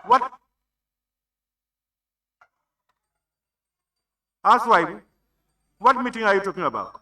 What? Housewife? What meeting are you talking about?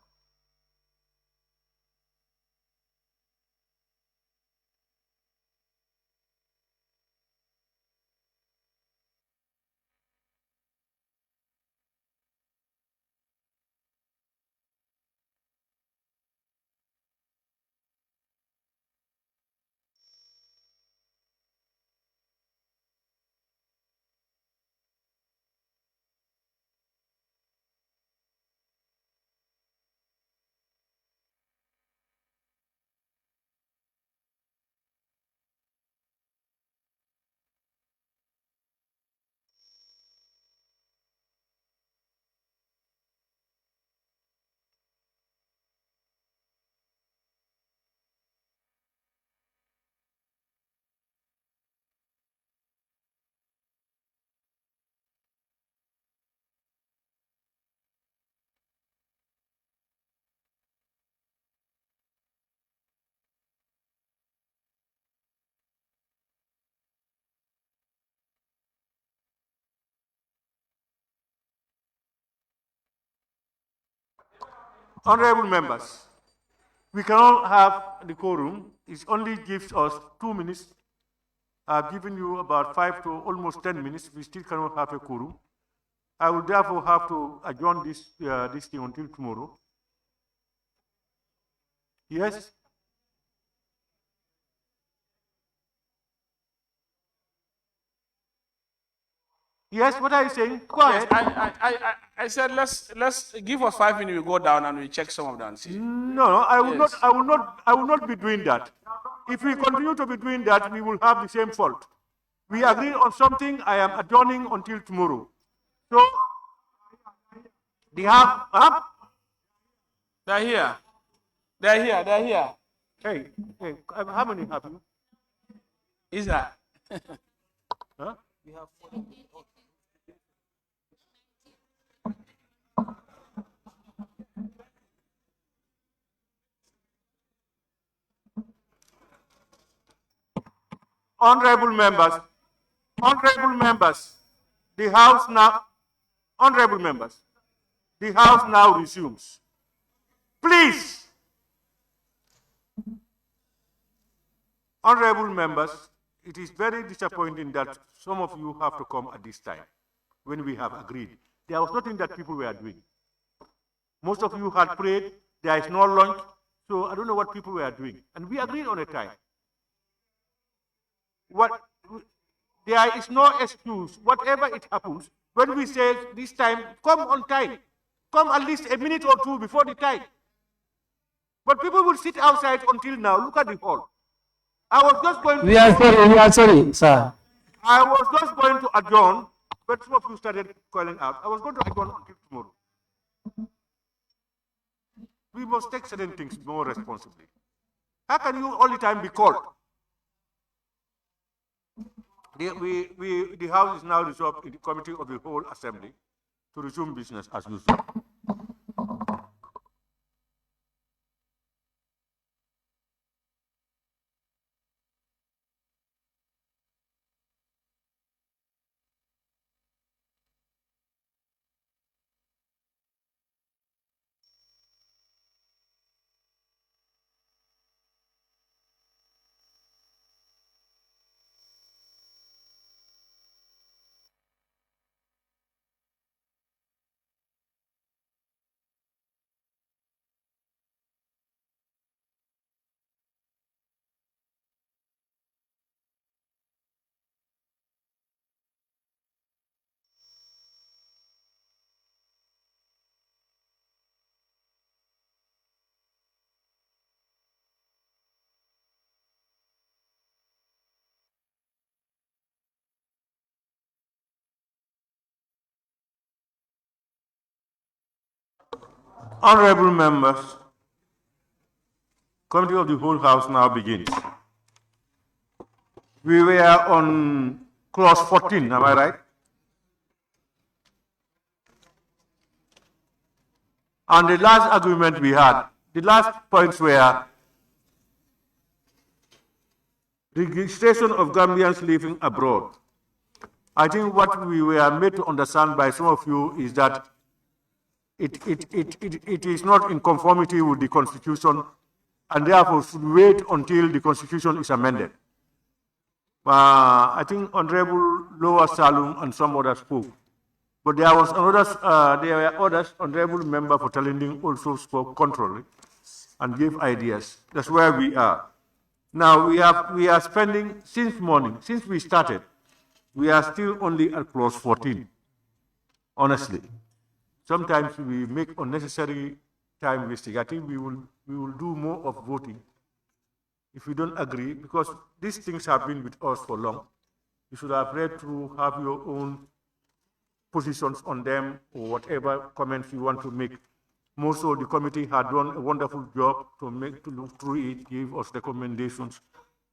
Honorable members, we cannot have the quorum. It only gives us 2 minutes. I've given you about 5 to almost 10 minutes. We still cannot have a quorum. I will therefore have to adjourn this thing until tomorrow. Yes? Yes, what are you saying? Go ahead. I said let's give us 5 minutes. We go down and we check some of them. No, I will not. I will not be doing that. If we continue to be doing that, we will have the same fault. We agreed on something. I am adjourning until tomorrow. So they have up. They're here. They're here. They're here. Hey, how many have you? Is that? Huh? We have 4. Honorable members, the House now, honorable members, the House now resumes. Please, honorable members, it is very disappointing that some of you have to come at this time when we have agreed. There was nothing that people were doing. Most of you had prayed, there is no lunch, so I don't know what people were doing. And we agreed on a time. There is no excuse, whatever it happens, when we say this time, come on time. Come at least a minute or two before the time. But people will sit outside until now. Look at the hall. I was just going to... We are sorry, sir. I was just going to adjourn, but some of you started calling out. I was going to adjourn until tomorrow. We must take certain things more responsibly. How can you all the time be called? The House is now resolved in the Committee of the Whole Assembly to resume business as usual. Honorable members, Committee of the Whole House now begins. We were on clause 14, am I right? And the last agreement we had, the last points were registration of Gambians living abroad I think what we were made to understand by some of you is that it is not in conformity with the Constitution, and therefore should wait until the Constitution is amended. I think Honorable Lower Salum and some others spoke. But there was there were others, Honorable Member for Talending also spoke contrary and gave ideas. That's where we are. Now we are spending since morning, since we started, we are still only at clause 14. Honestly, sometimes we make unnecessary time wasting. I think we will do more of voting. If you don't agree, because these things have been with us for long, you should have read through, have your own positions on them, or whatever comments you want to make. Most of the committee had done a wonderful job to look through it, give us recommendations.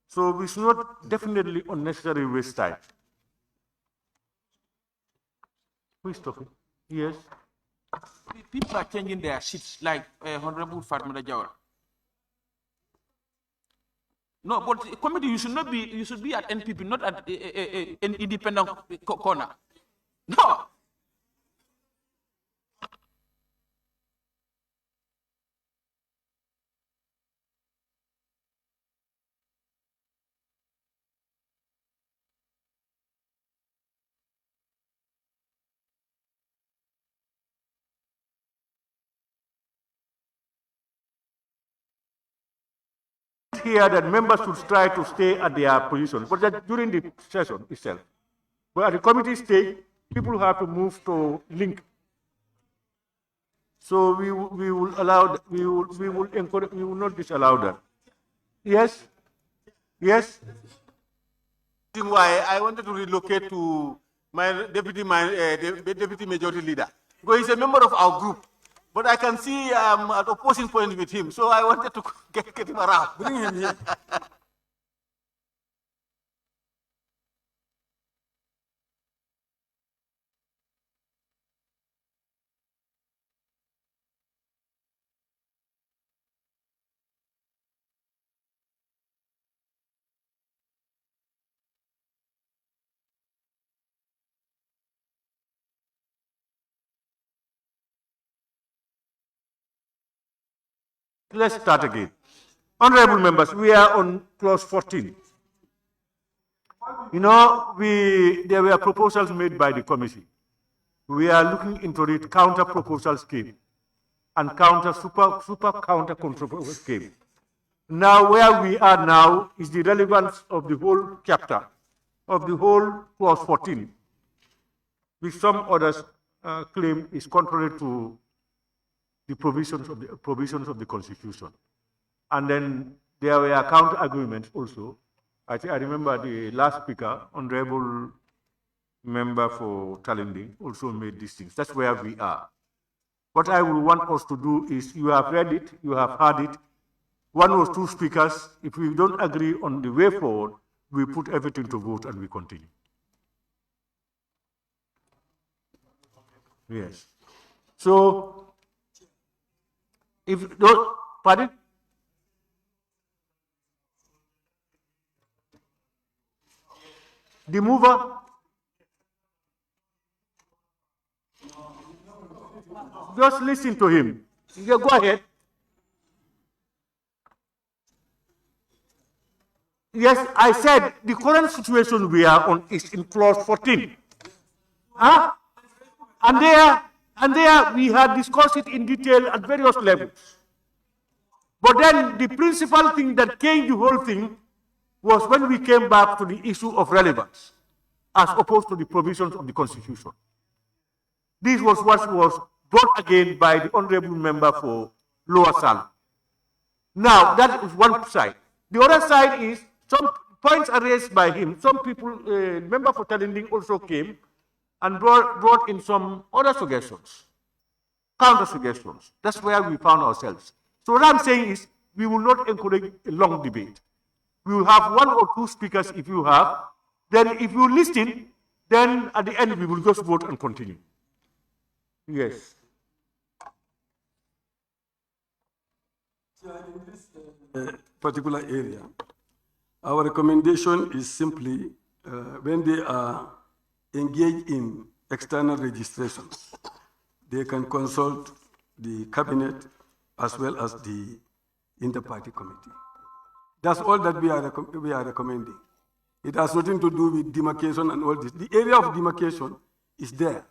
So we should not definitely unnecessarily waste time. Who is talking? Yes. People are changing their shifts, like Honorable Fatma Jawara. No, but the committee, you should be at NPP, not at an independent corner. No. Here that members should try to stay at their position, but that during the session itself. But at the committee stage, people have to move to link. So we will allow, we will encourage, we will not disallow that. Yes? Yes? Why I wanted to relocate to my deputy majority leader, because he's a member of our group. But I can see at opposing points with him, so I wanted to get him around. Bring him here. Let's start again. Honorable members, we are on clause 14. You know, there were proposals made by the committee. We are looking into it, counter proposal scheme and super counter controversial scheme. Now, where we are now is the relevance of the whole chapter, of the whole clause 14, which some others claim is contrary to the provisions of the Constitution. And then there were counter arguments also. I remember the last speaker, Honorable Member for Talending, also made these things. That's where we are. What I would want us to do is, you have read it, you have heard it. One or two speakers, if we don't agree on the way forward, we put everything to vote and we continue. Yes. So, if those, pardon? The mover? Just listen to him. Yeah, go ahead. Yes, I said the current situation we are on is in clause 14. Huh? And there we had discussed it in detail at various levels. But then the principal thing that changed the whole thing was when we came back to the issue of relevance, as opposed to the provisions of the Constitution. This was what was brought again by the Honorable Member for Lower Salum. Now, that is one side. The other side is, some points are raised by him. Some people, Member for Talending also came and brought in some other suggestions, counter suggestions. That's where we found ourselves. So what I'm saying is, we will not encourage a long debate. We will have one or two speakers if you have. Then if you listen, then at the end we will just vote and continue. Yes. In this particular area, our recommendation is simply when they are engage in external registrations, they can consult the cabinet as well as the inter-party committee. That's all that we are recommending. It has nothing to do with demarcation and all this. The area of demarcation is there.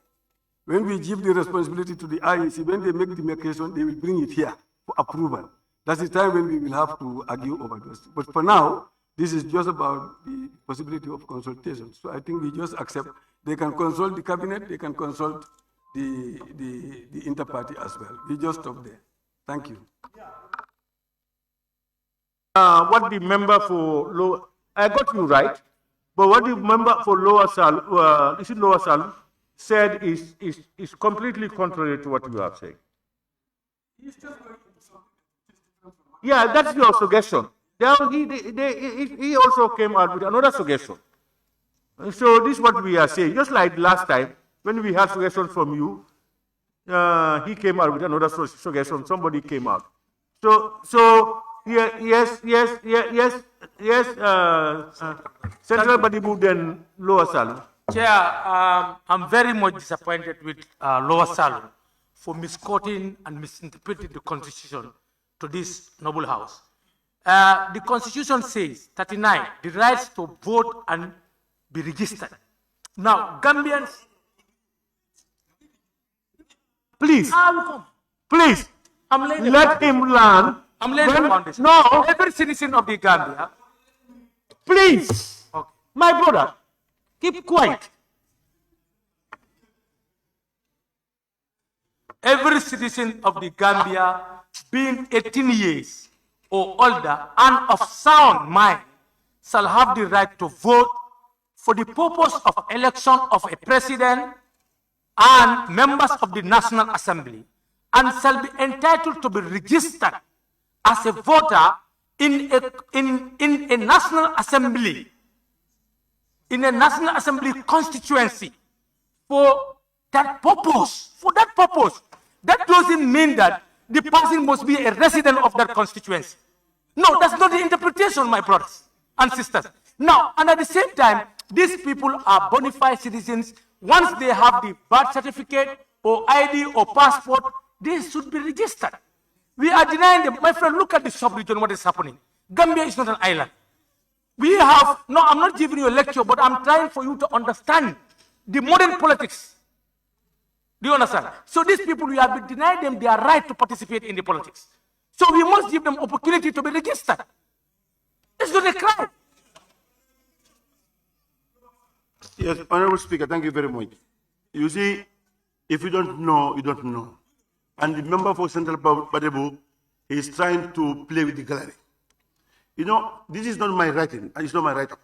When we give the responsibility to the IEC, when they make demarcation, they will bring it here for approval. That's the time when we will have to argue over those. But for now, this is just about the possibility of consultation. So I think we just accept. They can consult the cabinet, they can consult the inter-party as well. We just stop there. Thank you. What the member for lower, I got you right, but what the member for lower Salum, said is completely contrary to what you are saying. Yeah, that's your suggestion. He also came out with another suggestion. So this is what we are saying. Just like last time, when we had suggestions from you, he came out with another suggestion. Somebody came out. So yeah, yes. Central Badibu then Lower Salum. Chair, I'm very much disappointed with Lower Salum for misquoting and misinterpreting the Constitution to this noble house. The Constitution says, 39, the rights to vote and be registered. Now, Gambians... Please, please, I'm laying let him learn. I'm laying the foundation. No, Every citizen of the Gambia... please, Okay. my brother, keep quiet. Every citizen of the Gambia being 18 years or older and of sound mind shall have the right to vote for the purpose of election of a president and members of the National Assembly, and shall be entitled to be registered as a voter in a National Assembly, in a National Assembly constituency for that purpose. For that purpose. That doesn't mean that the person must be a resident of that constituency. No, that's not the interpretation, my brothers and sisters. Now, and at the same time, these people are bona fide citizens. Once they have the birth certificate or ID or passport, they should be registered. We are denying them. My friend, look at the sub-region, what is happening. Gambia is not an island. We have, no, I'm not giving you a lecture, but I'm trying for you to understand the modern politics. Do you understand? So these people, we have denied them their right to participate in the politics. So we must give them opportunity to be registered. It's not a crime. Yes, Honorable Speaker, thank you very much. You see, if you don't know, you don't know. And the member for Central Badibu is trying to play with the gallery. You know, this is not my writing, and it's not my write-up.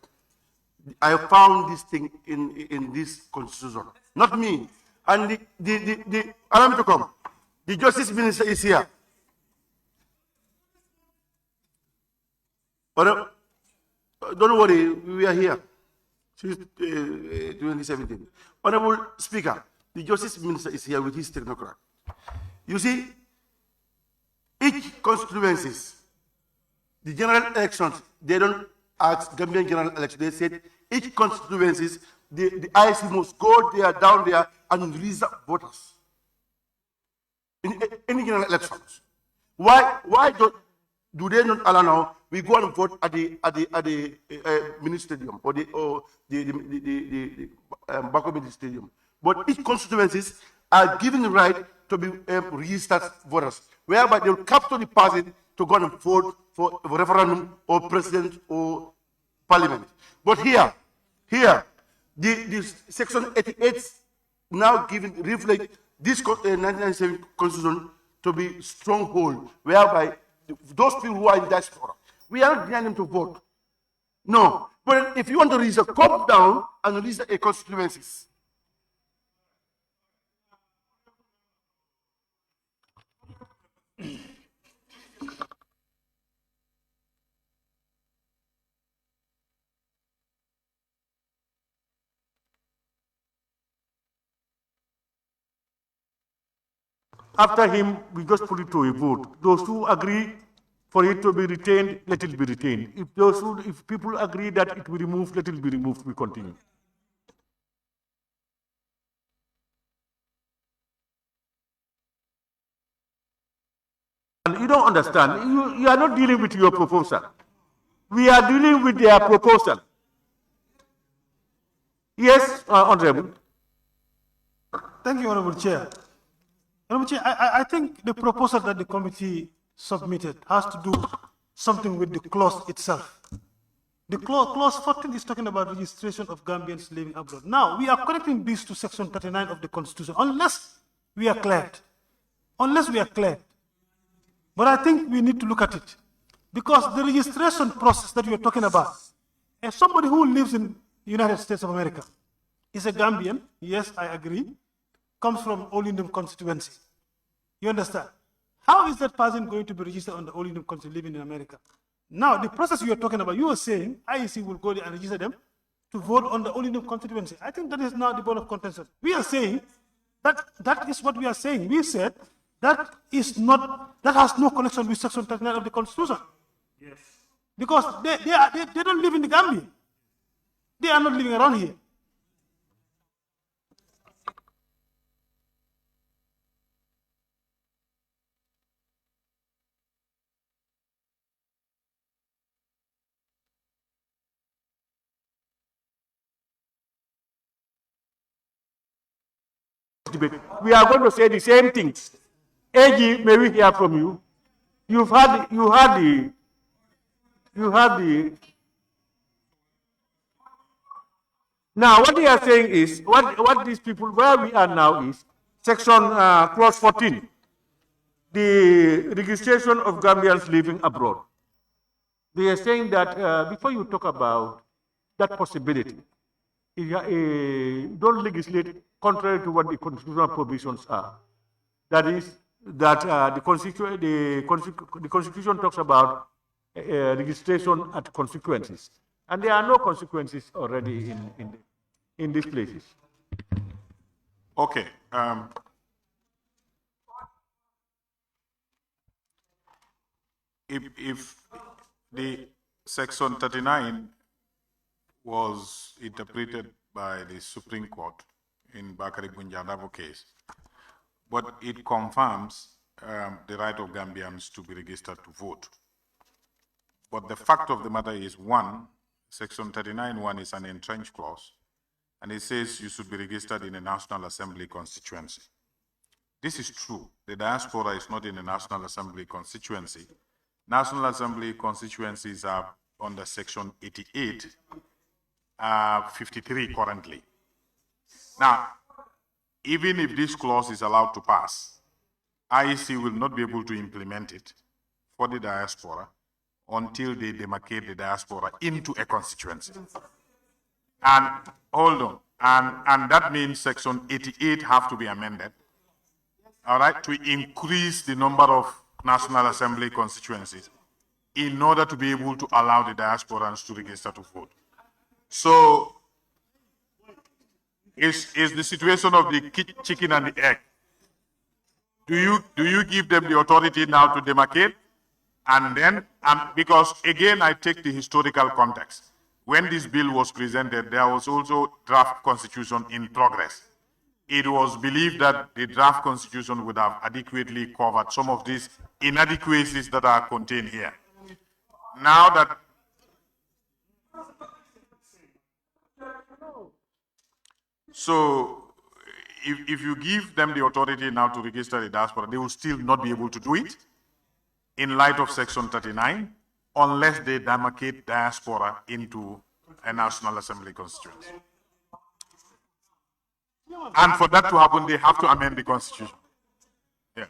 I found this thing in this constitution, not me. And allow me to come. The Justice Minister is here. Don't worry, we are here. Since 2017. Honorable Speaker, the Justice Minister is here with his technocrat. You see, each constituencies, the general elections, they don't ask Gambian general elections. They said each constituencies, the IC must go there, down there, and release voters in any general elections. Why do they not allow now? We go and vote at the mini stadium or the Bakomedi stadium. But each constituencies are given the right to be registered voters, whereby they will capture the person to go and vote for a referendum or president or parliament. But here, the section 88 now giving reflect this 1997 constitution to be stronghold, whereby those people who are in diaspora, we are not denying them to vote. No. But if you want to register, come down and register a constituencies. After him, we just put it to a vote. Those who agree for it to be retained, let it be retained. If people agree that it will be removed, let it be removed. We continue. You don't understand. You are not dealing with your proposal. We are dealing with their proposal. Yes, Honorable. Thank you, Honorable Chair. Honorable Chair, I think the proposal that the committee submitted has to do something with the clause itself. The clause 14 is talking about registration of Gambians living abroad. Now, we are connecting this to section 39 of the Constitution, unless we are cleared. Unless we are cleared. But I think we need to look at it. Because the registration process that we are talking about, as somebody who lives in the United States of America, is a Gambian, yes, I agree, comes from All Indian constituency. You understand? How is that person going to be registered on the All Indian constituency living in America? Now, the process you are talking about, you are saying IEC will go there and register them to vote on the All Indian constituency. I think that is now the bone of contention. We are saying that is what we are saying. We said that is not, that has no connection with section 39 of the Constitution. Yes. Because they don't live in the Gambia. They are not living around here. Debate. We are going to say the same things. AG, may we hear from you? You had the. Now, what they are saying is, what these people, where we are now is, section clause 14, the registration of Gambians living abroad. They are saying that before you talk about that possibility, don't legislate contrary to what the constitutional provisions are. That is, that the Constitution talks about registration at consequences. And there are no consequences already in these places. Okay. If the section 39 was interpreted by the Supreme Court in Bakari Bunjandabo case, but it confirms the right of Gambians to be registered to vote. But the fact of the matter is, one, section 39(1) is an entrenched clause, and it says you should be registered in a National Assembly constituency. This is true. The diaspora is not in a National Assembly constituency. National Assembly constituencies are under section 88, 53 currently. Now, even if this clause is allowed to pass, IEC will not be able to implement it for the diaspora until they demarcate the diaspora into a constituency. And hold on, and that means section 88 have to be amended, all right, to increase the number of National Assembly constituencies in order to be able to allow the diasporans to register to vote. So, is the situation of the chicken and the egg. Do you give them the authority now to demarcate? And then, because again, I take the historical context. When this bill was presented, there was also draft constitution in progress. It was believed that the draft constitution would have adequately covered some of these inadequacies that are contained here. Now that so, if you give them the authority now to register the diaspora, they will still not be able to do it in light of section 39, unless they demarcate diaspora into a National Assembly constituency. And for that to happen, they have to amend the constitution. Yeah.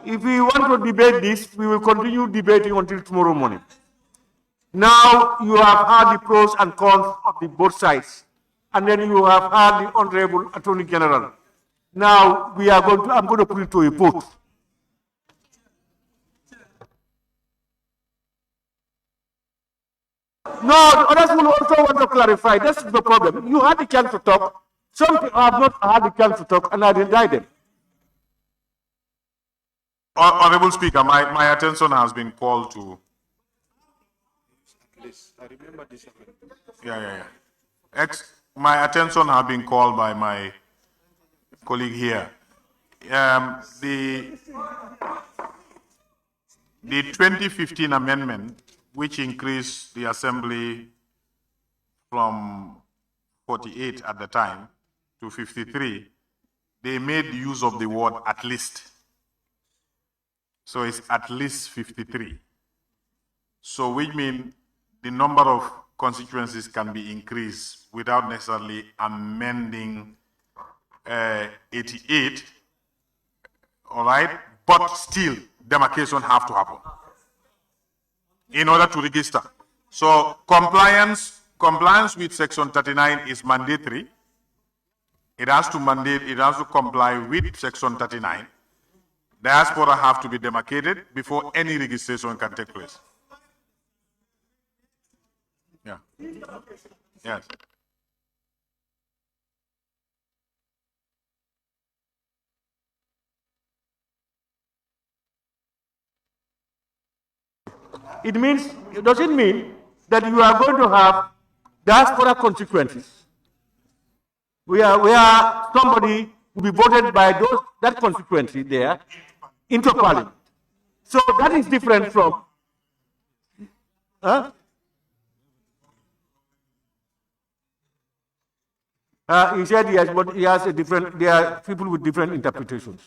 If we want to debate this, we will continue debating until tomorrow morning. Now you have heard the pros and cons of both sides, and then you have heard the Honorable Attorney General. Now we are going to, I'm going to put it to a vote. No, others will also want to clarify. That's the problem. You had the chance to talk. Some people have not had the chance to talk, and I deny them. Honorable Speaker, my attention has been called to. I remember this. Yeah. My attention has been called by my colleague here. The 2015 amendment, which increased the assembly from 48 at the time to 53, they made use of the word at least. So it's at least 53. So which means the number of constituencies can be increased without necessarily amending 88, all right? But still, demarcation have to happen in order to register. So compliance with Section 39 is mandatory. It has to comply with Section 39. Diaspora have to be demarcated before any registration can take place. Yeah. Yes. Does it mean that you are going to have diaspora consequences? Where somebody will be voted by that constituency there into parliament. So that is different from. He said yes, but he has there are people with different interpretations.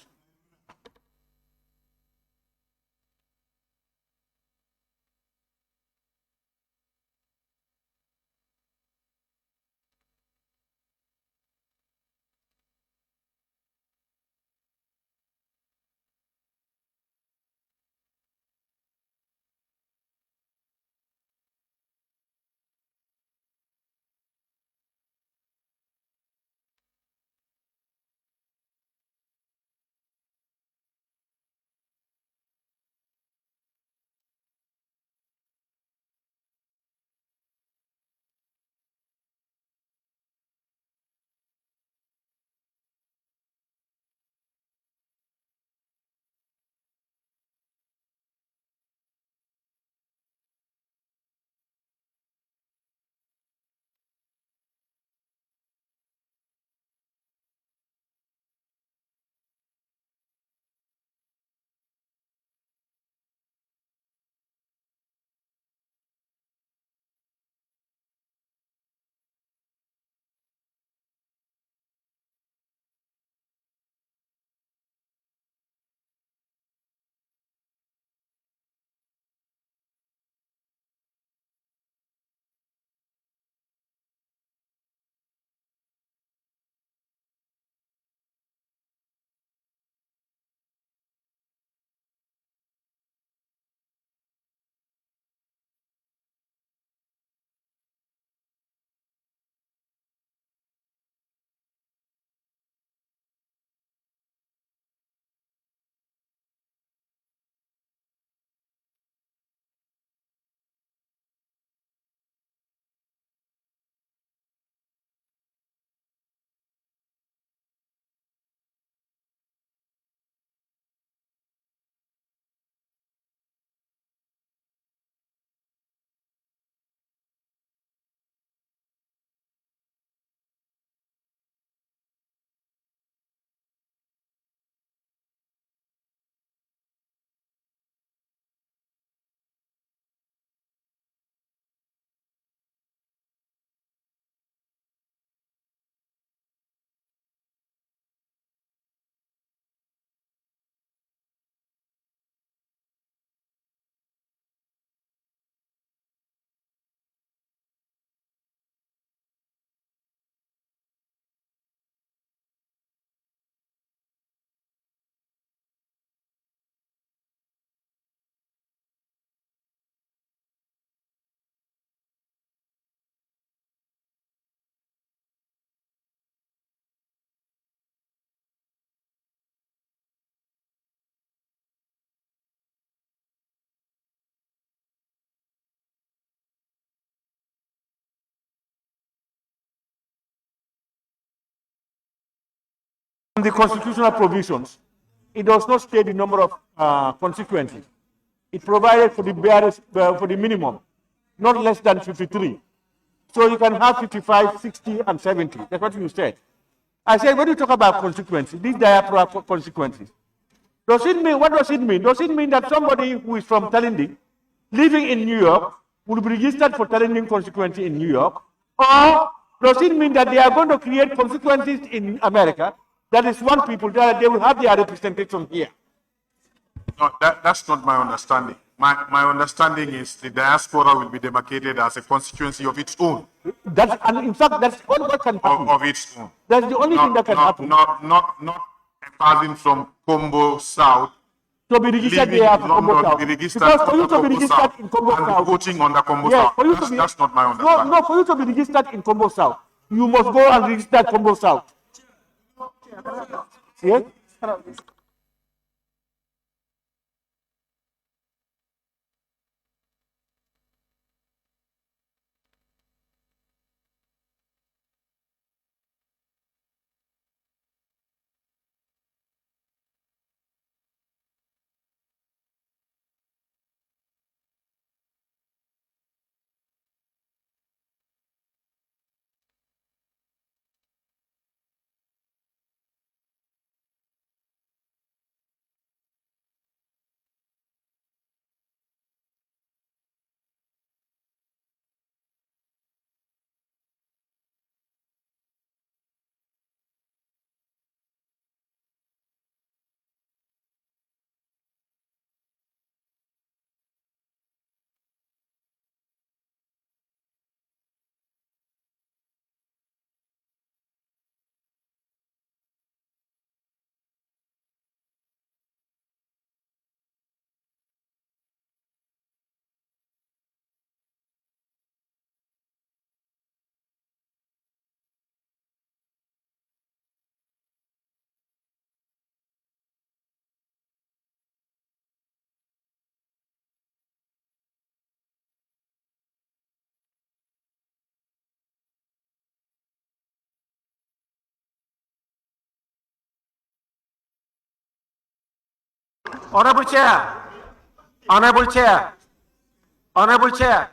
The constitutional provisions it does not state the number of constituencies. It provided for the barest, for the minimum, not less than 53. So you can have 55, 60, and 70. That's what you said. I said, when you talk about consequences, these diaspora consequences, does it mean, what does it mean? Does it mean that somebody who is from Talinding, living in New York, will be registered for Talinding constituency in New York? Or does it mean that they are going to create consequences in America, that is one people, that they will have their representation here? No, that's not my understanding. My understanding is the diaspora will be demarcated as a constituency of its own. That's, and in fact, that's all what can happen. Of its own. That's the only thing that can happen. Not passing from Combo South. To be registered Leaving there for Combo London, South. be registered Because for you under to be Combo registered South in Combo and South, voting under Combo yes, South. for you to be, That's not my understanding. no, for you to be registered in Combo South, you must go and register Combo South. Yes? Honorable Chair, Honorable Chair, Honorable Chair,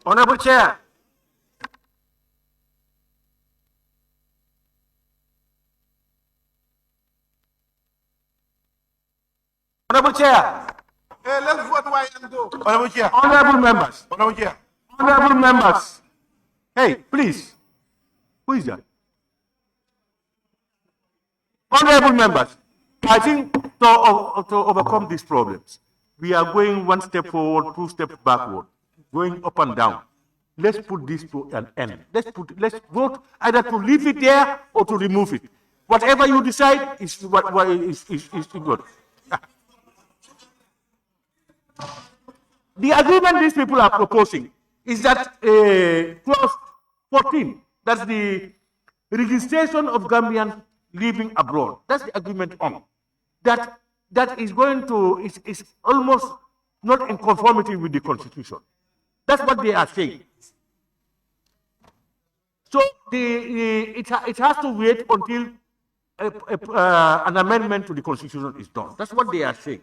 Honorable Chair. Honorable Chair, Hey, let's vote why and go. Honorable Chair. Honorable members, Honorable Chair. honorable members, hey, please, who is that? Honorable members, I think to overcome these problems, we are going one step forward, two steps backward, going up and down. Let's put this to an end. Let's vote either to leave it there or to remove it. Whatever you decide is what is good. The agreement these people are proposing is that clause 14, that's the registration of Gambians living abroad. That's the agreement on. That is going to, is almost not in conformity with the Constitution. That's what they are saying. So it has to wait until an amendment to the Constitution is done. That's what they are saying.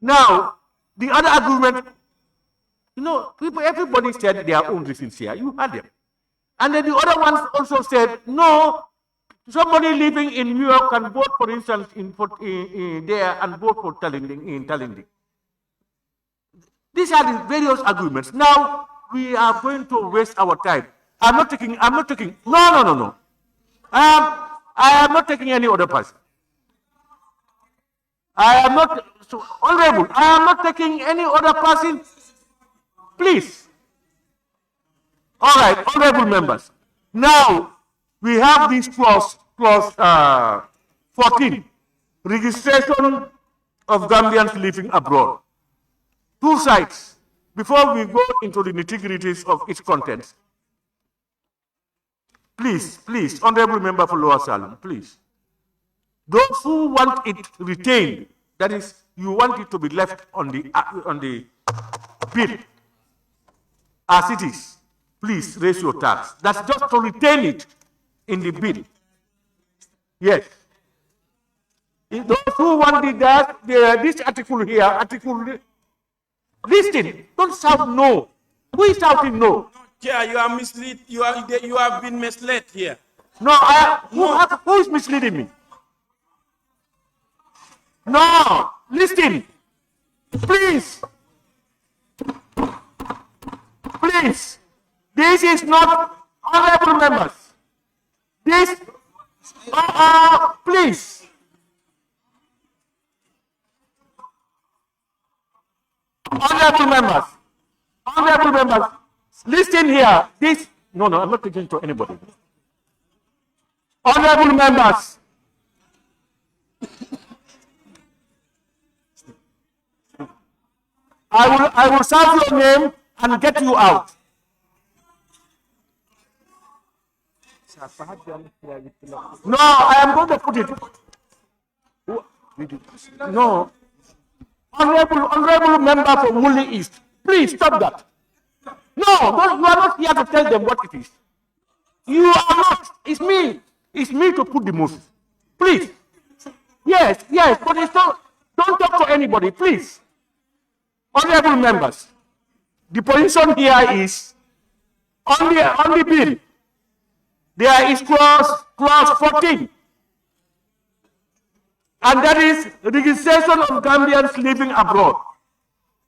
Now, the other agreement, you know, everybody said their own reasons here. You had them. And then the other ones also said, no, somebody living in New York can vote, for instance, in there and vote for Talinding. These are the various agreements. Now, we are going to waste our time. I'm not taking, no. I am not taking any other person. I am not, so, honorable, I am not taking any other person. Please. All right, honorable members. Now, we have this clause 14, registration of Gambians living abroad. Two sides. Before we go into the nitty-gritties of its contents, please, honorable member for Lower Salem, please. Those who want it retained, that is, you want it to be left on the bill as it is, please raise your tax. That's just to retain it in the bill. Yes. Those who want this article here, listen, don't shout no. Who is shouting no? Chair, you are misled. You have been misled here. No, who is misleading me? No, listen. Please. Please. This is not honorable members. This, please. Honorable members, listen here. No, I'm not taking to anybody. Honorable members, I will serve your name and get you out. No, I am going to put it. No. Honorable member from Muli East, please stop that. No, you are not here to tell them what it is. You are not. It's me. It's me to put the motion. Please. Yes, but it's not. Don't talk to anybody, please. Honorable members, the position here is on the bill. There is clause 14. And that is registration of Gambians living abroad.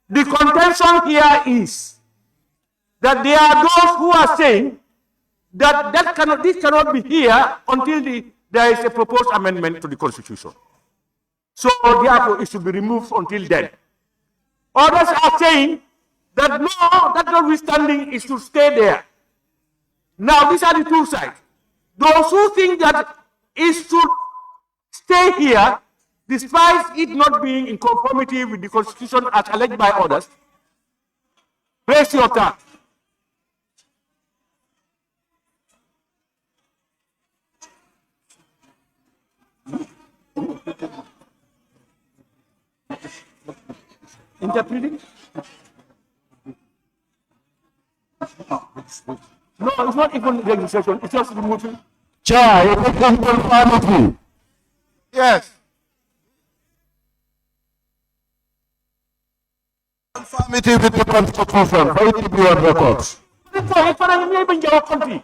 The contention here is that there are those who are saying that this cannot be here until there is a proposed amendment to the Constitution. So therefore it should be removed until then. Others are saying that no, that notwithstanding it should stay there. Now these are the two sides. Those who think that it should stay here, despite it not being in conformity with the Constitution as alleged by others, raise your hand. Interpreting? No, it's not even registration, it's just removing. Chair, you can conformity. Yes. Conformity with the Constitution. For it to be on records. It's for an enabling your country.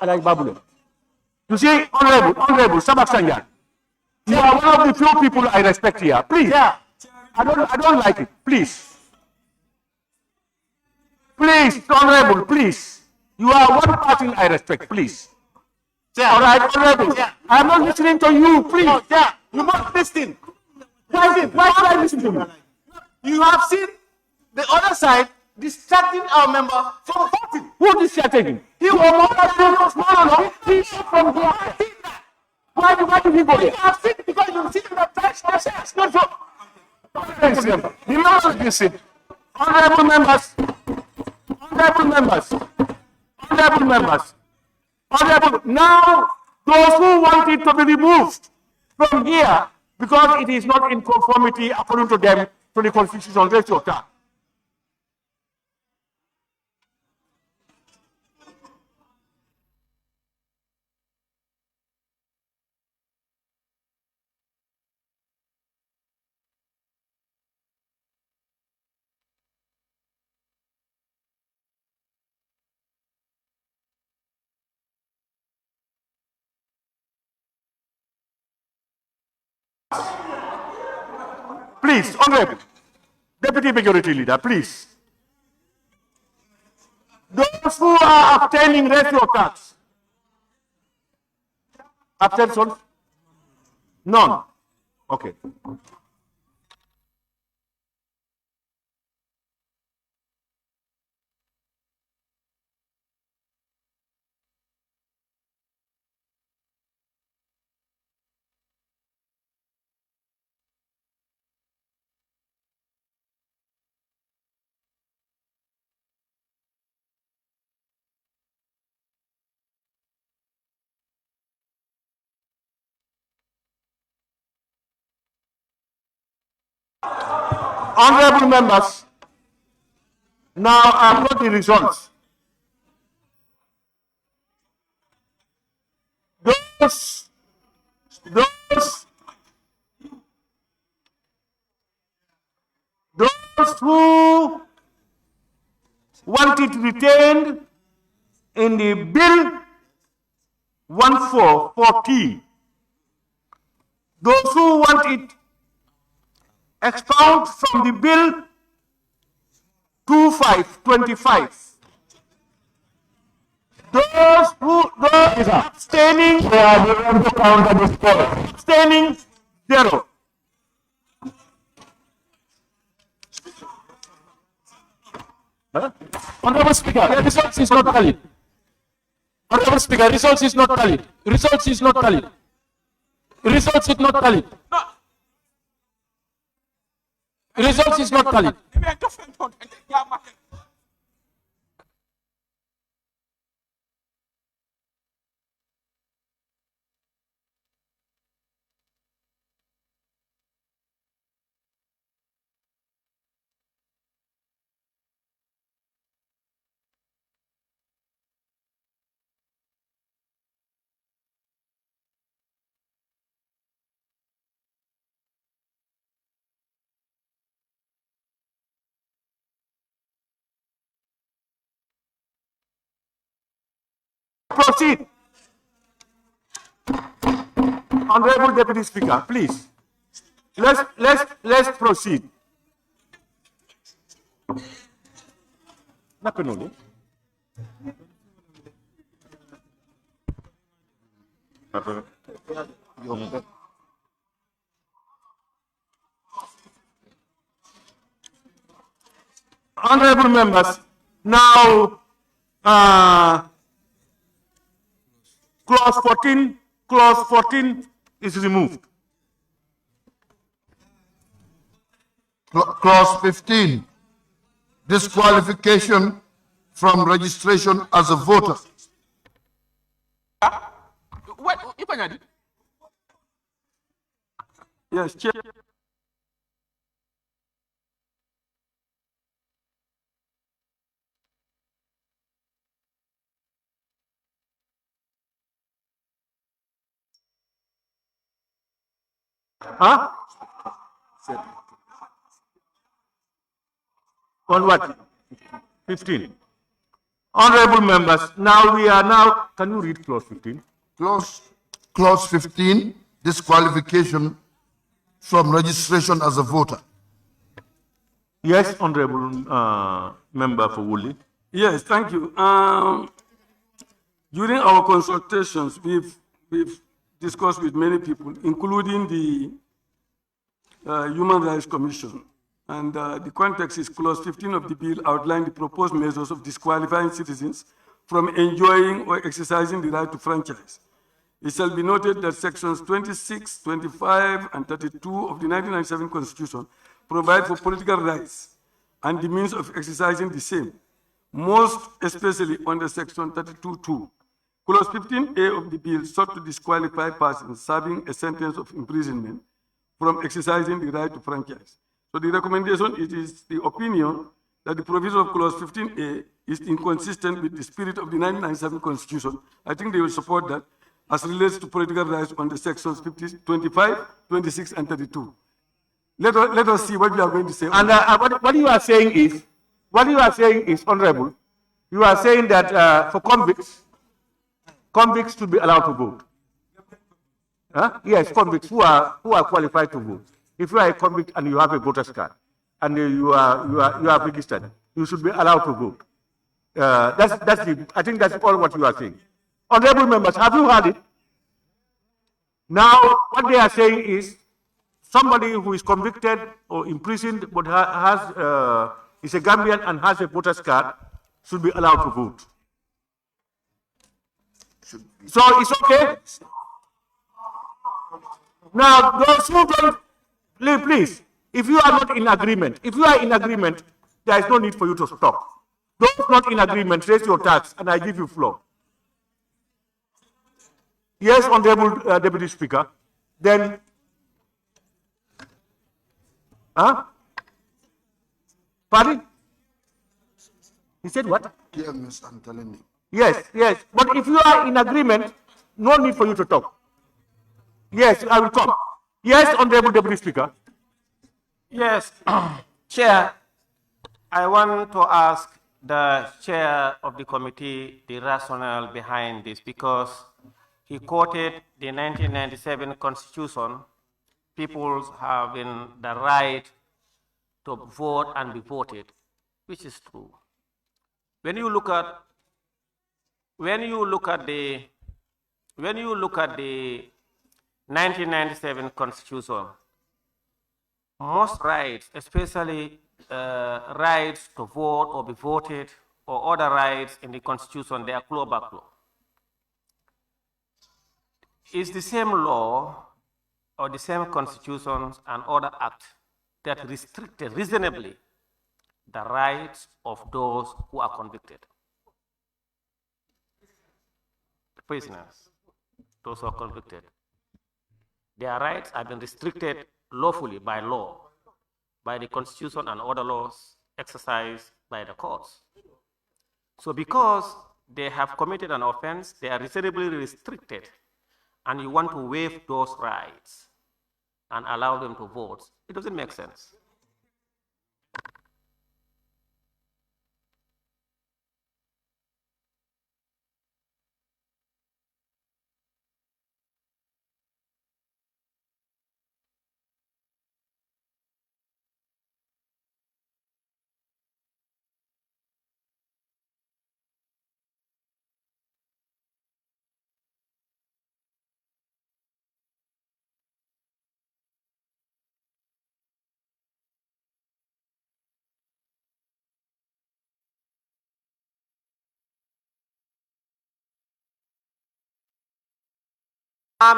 Like Babylon. You see, Honorable Sabak Sanjan, you are one of the few people I respect here. Please, I don't like it. Please, Honorable, please. You are one person I respect. Please. All right, Honorable. I am not listening to you. Please. You must listen. Why should I listen to you? You have seen the other side distracting our member from voting. Who distracted? He was no. He's from here. Why did he go there? You have seen it because you see the price. It's not so. The members listen. Honorable members. Now, those who want it to be removed from here because it is not in conformity according to them to the Constitution, raise your hand. Please, Honorable Deputy Majority Leader, please. Those who are obtaining raise your cards. Abstention. None. Okay. Honorable members, now I've got the results. Those who want it retained in the bill 1414, those who want it expound from the bill 2525. Those abstaining, abstaining 0. Honorable Speaker, the results is not valid. Honorable Speaker, results is not valid. Results is not valid. Results is not valid. No. Results is not valid. Proceed. Honorable Deputy Speaker, please. Let's proceed. Nakanoli. Honorable members, now clause 14 is removed. Clause 15, disqualification from registration as a voter. What? Ipanyadi? Yes, Chair. Huh? On what? 15. Honorable members, can you read clause 15? Clause 15, disqualification from registration as a voter. Yes, Honorable Member for Woolly. Yes, thank you. During our consultations, we've discussed with many people, including the Human Rights Commission. And the context is clause 15 of the bill outlined the proposed measures of disqualifying citizens from enjoying or exercising the right to franchise. It shall be noted that sections 26, 25, and 32 of the 1997 Constitution provide for political rights and the means of exercising the same, most especially under section 32(2). Clause 15A of the bill sought to disqualify persons serving a sentence of imprisonment from exercising the right to franchise. So the recommendation, it is the opinion that the provision of clause 15A is inconsistent with the spirit of the 1997 Constitution. I think they will support that as relates to political rights under sections 25, 26, and 32. Let us see what we are going to say. And what you are saying is, Honorable, you are saying that for convicts should be allowed to vote. Huh? Yes, convicts who are qualified to vote. If you are a convict and you have a voter's card and you are registered, you should be allowed to vote. I think that's all what you are saying. Honorable members, have you heard it? Now, what they are saying is somebody who is convicted or imprisoned but is a Gambian and has a voter's card should be allowed to vote. So it's okay. Now, those who don't, please, if you are not in agreement, there is no need for you to stop. Those not in agreement, raise your tax and I give you floor. Yes, Honorable Deputy Speaker. Then, pardon? He said what? Yeah, Miss, I'm telling you. Yes, yes. But if you are in agreement, no need for you to talk. Yes, I will come. Yes, Honorable Deputy Speaker. Yes, Chair, I want to ask the chair of the committee the rationale behind this, because he quoted the 1997 Constitution, people having the right to vote and be voted, which is true. When you look at the 1997 Constitution, most rights, especially rights to vote or be voted, or other rights in the Constitution, they are clawback law. It's the same law or the same constitutions and other acts that restricted reasonably the rights of those who are convicted. The prisoners, those who are convicted. Their rights have been restricted lawfully by law, by the Constitution and other laws exercised by the courts. So because they have committed an offense, they are reasonably restricted, and you want to waive those rights and allow them to vote, it doesn't make sense.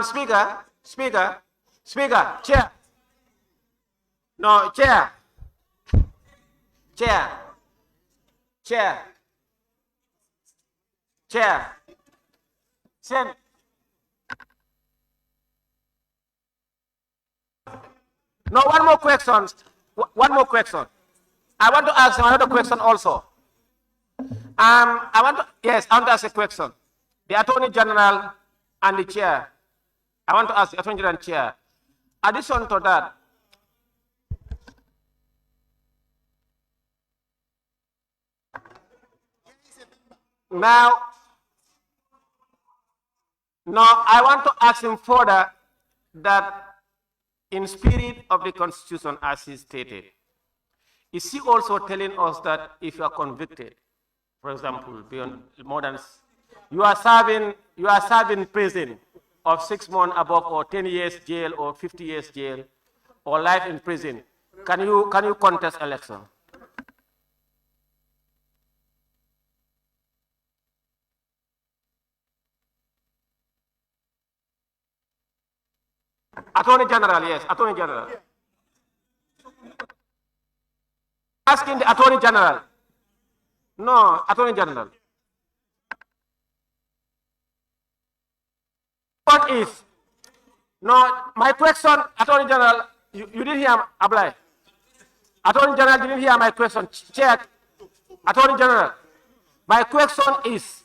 Speaker, Chair. No, Chair. Send. No, one more question. I want to ask another question also. I want to ask a question. The Attorney General and the Chair. I want to ask the Attorney General and Chair. Addition to that, now, I want to ask him further that in spirit of the Constitution, as he stated, is he also telling us that if you are convicted, for example, beyond more than you are serving prison of 6 months above, or 10 years jail, or 50 years jail, or life in prison, can you contest election? Attorney General, yes, Attorney General. Asking the Attorney General. No, Attorney General. What is? No, my question, Attorney General, you didn't hear Ablai. Attorney General didn't hear my question. Check. Attorney General, my question is,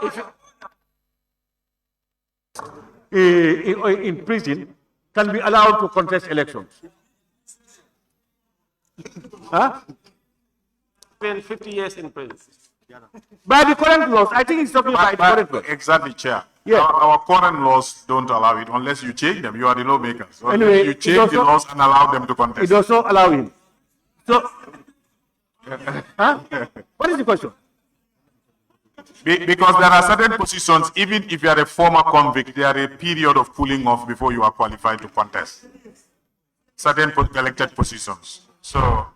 if in prison can be allowed to contest elections. Huh? Spend 50 years in prison. By the current laws, I think it's talking about the current laws. Exactly, Chair. Yeah. Our current laws don't allow it unless you change them. You are the lawmakers. So anyway, you change the laws and allow them to contest. It also allow him. So, Huh? What is the question? Because there are certain positions, even if you are a former convict, there are a period of cooling off before you are qualified to contest. Certain elected positions. So,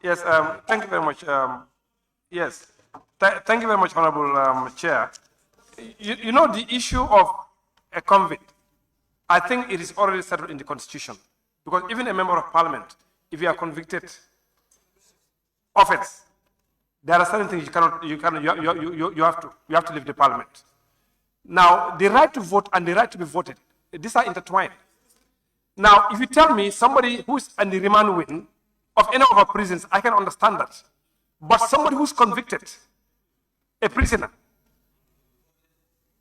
Yes, thank you very much. Yes, thank you very much, Honorable Chair. You know, the issue of a convict, I think it is already settled in the Constitution. Because even a member of Parliament, if you are convicted offense, there are certain things you have to leave the Parliament. Now, the right to vote and the right to be voted, these are intertwined. Now, if you tell me somebody who's in the remand wing of any of our prisons, I can understand that. But somebody who's convicted, a prisoner,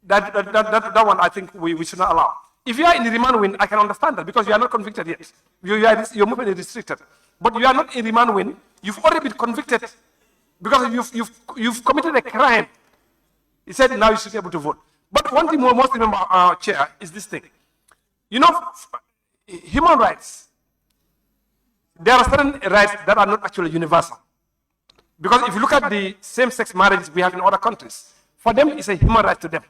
that one I think we should not allow. If you are in the remand wing, I can understand that because you are not convicted yet. Your movement is restricted. But you are not in remand wing, you've already been convicted because you've committed a crime. He said now you should be able to vote. But one thing we must remember, Chair, is this thing. You know, human rights, there are certain rights that are not actually universal. Because if you look at the same-sex marriages we have in other countries, for them it's a human right to them.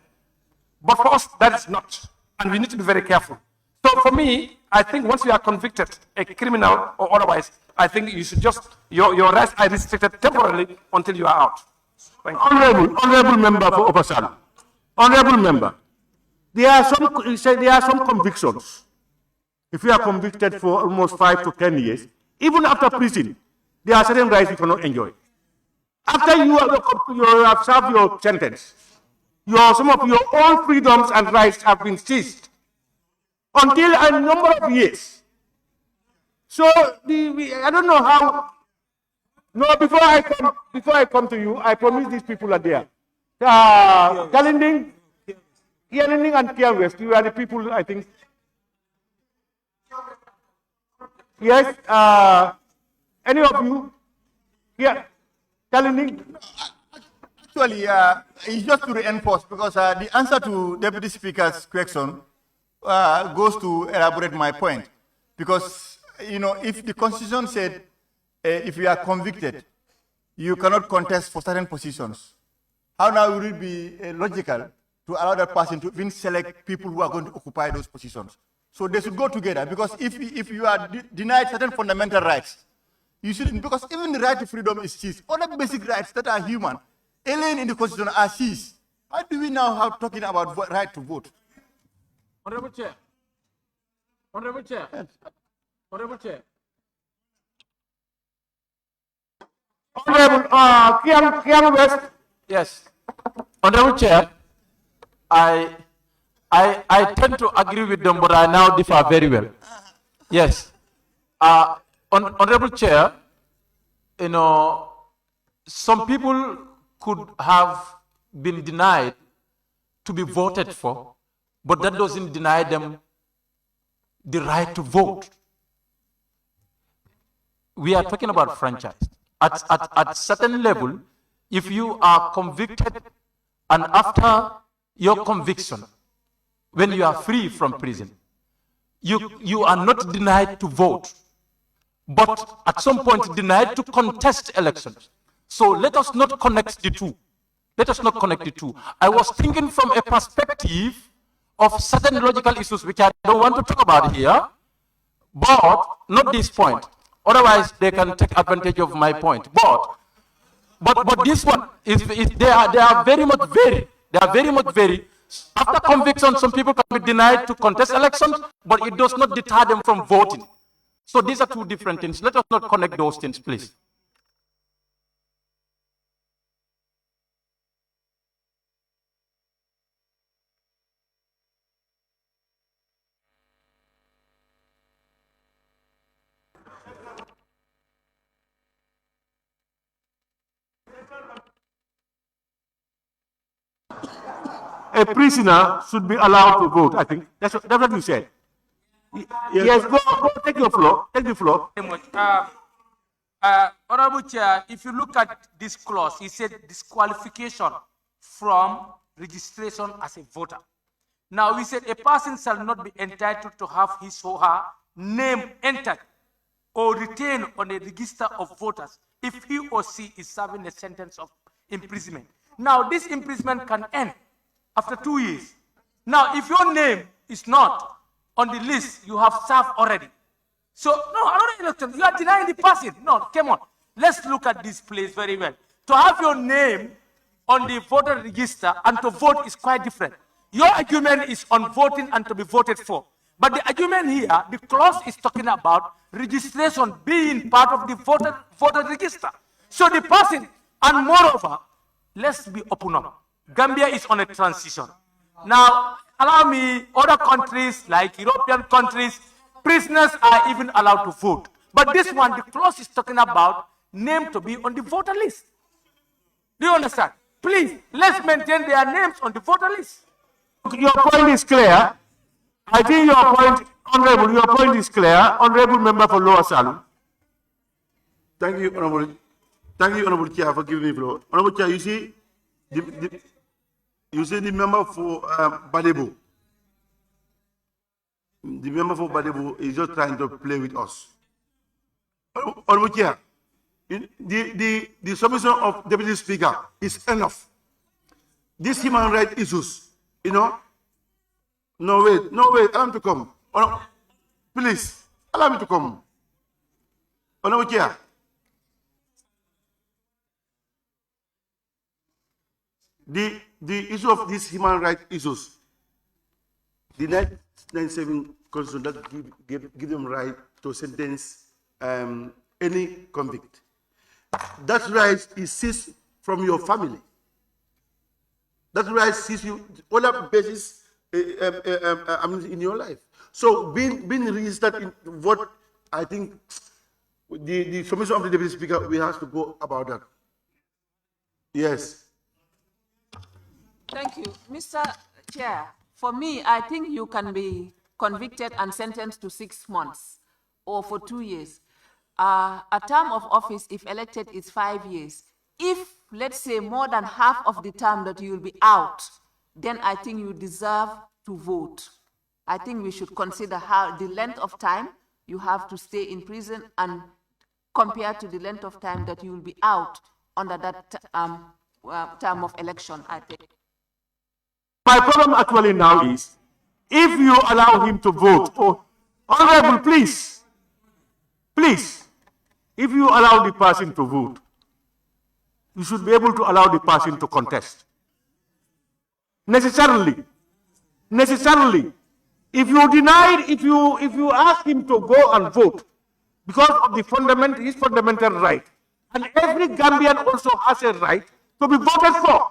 But for us, that is not. And we need to be very careful. So for me, I think once you are convicted, a criminal or otherwise, I think you should just, your rights are restricted temporarily until you are out. Thank you. Honorable member for Opasal. Honorable member, there are some convictions. If you are convicted for almost 5 to 10 years, even after prison, there are certain rights you cannot enjoy. After you have served your sentence, some of your own freedoms and rights have been seized until a number of years. So I don't know how. No, before I come to you, I promise these people are there. Kalinding, Kianing, and Kia West, you are the people, I think. Yes, any of you? Yeah, Kalinding. Actually, it's just to reinforce because the answer to Deputy Speaker's question goes to elaborate my point. Because, you know, if the Constitution said if you are convicted, you cannot contest for certain positions, how now would it be logical to allow that person to even select people who are going to occupy those positions? So they should go together because if you are denied certain fundamental rights, you shouldn't, because even the right to freedom is seized. Other basic rights that are human, alien in the Constitution are seized. How do we now have talking about right to vote? Honorable Chair. Honorable Chair. Yes. Honorable Chair. Honorable Kiang West. Yes. Honorable Chair, I tend to agree with them, but I now differ very well. Yes. Honorable Chair, you know, some people could have been denied to be voted for, but that doesn't deny them the right to vote. We are talking about franchise. At certain level, if you are convicted and after your conviction, when you are free from prison, you are not denied to vote, but at some point denied to contest elections. So let us not connect the two. Let us not connect the two. I was thinking from a perspective of certain logical issues which I don't want to talk about here, but not this point. Otherwise, they can take advantage of my point. But this one they are very much varied. They are very much varied. After conviction, some people can be denied to contest elections, but it does not deter them from voting. So these are two different things. Let us not connect those things, please. A prisoner should be allowed to vote. I think that's what you said. Yes, go, take your floor. Take the floor. Honorable Chair, if you look at this clause, it said disqualification from registration as a voter. Now, we said a person shall not be entitled to have his or her name entered or retained on a register of voters if he or she is serving a sentence of imprisonment. Now, this imprisonment can end after 2 years. Now, if your name is not on the list, you have served already. So, no, another election, you are denying the person. No, come on. Let's look at this place very well. To have your name on the voter register and to vote is quite different. Your argument is on voting and to be voted for. But the argument here, the clause is talking about registration being part of the voter register. So the person, and moreover, let's be open up. Gambia is on a transition. Now, allow me, other countries like European countries, prisoners are even allowed to vote. But this one, the clause is talking about name to be on the voter list. Do you understand? Please, let's maintain their names on the voter list. Your point is clear. I think your point, Honorable, your point is clear. Honorable Member for Lower Salum. Thank you, Honorable Chair, for giving me the floor. Honorable Chair, you see, the member for Badebo. The member for Badebo is just trying to play with us. Honorable Chair, the submission of Deputy Speaker is enough. These human rights issues, you know. No, wait, allow me to come. Please, allow me to come. Honorable Chair. The issue of these human rights issues, the 1997 Constitution that give them right to sentence any convict. That right is seized from your family. That right seized you on a basis in your life. So being registered in what I think the submission of the Deputy Speaker, we have to go about that. Yes. Thank you. Mr. Chair, for me, I think you can be convicted and sentenced to 6 months or for 2 years. A term of office, if elected, is 5 years. If, let's say, more than half of the term that you will be out, then I think you deserve to vote. I think we should consider how the length of time you have to stay in prison and compared to the length of time that you will be out under that term of election, I think. My problem actually now is, if you allow him to vote, Honorable, please, if you allow the person to vote, you should be able to allow the person to contest. Necessarily. If you deny, if you ask him to go and vote because of his fundamental right, and every Gambian also has a right to be voted for.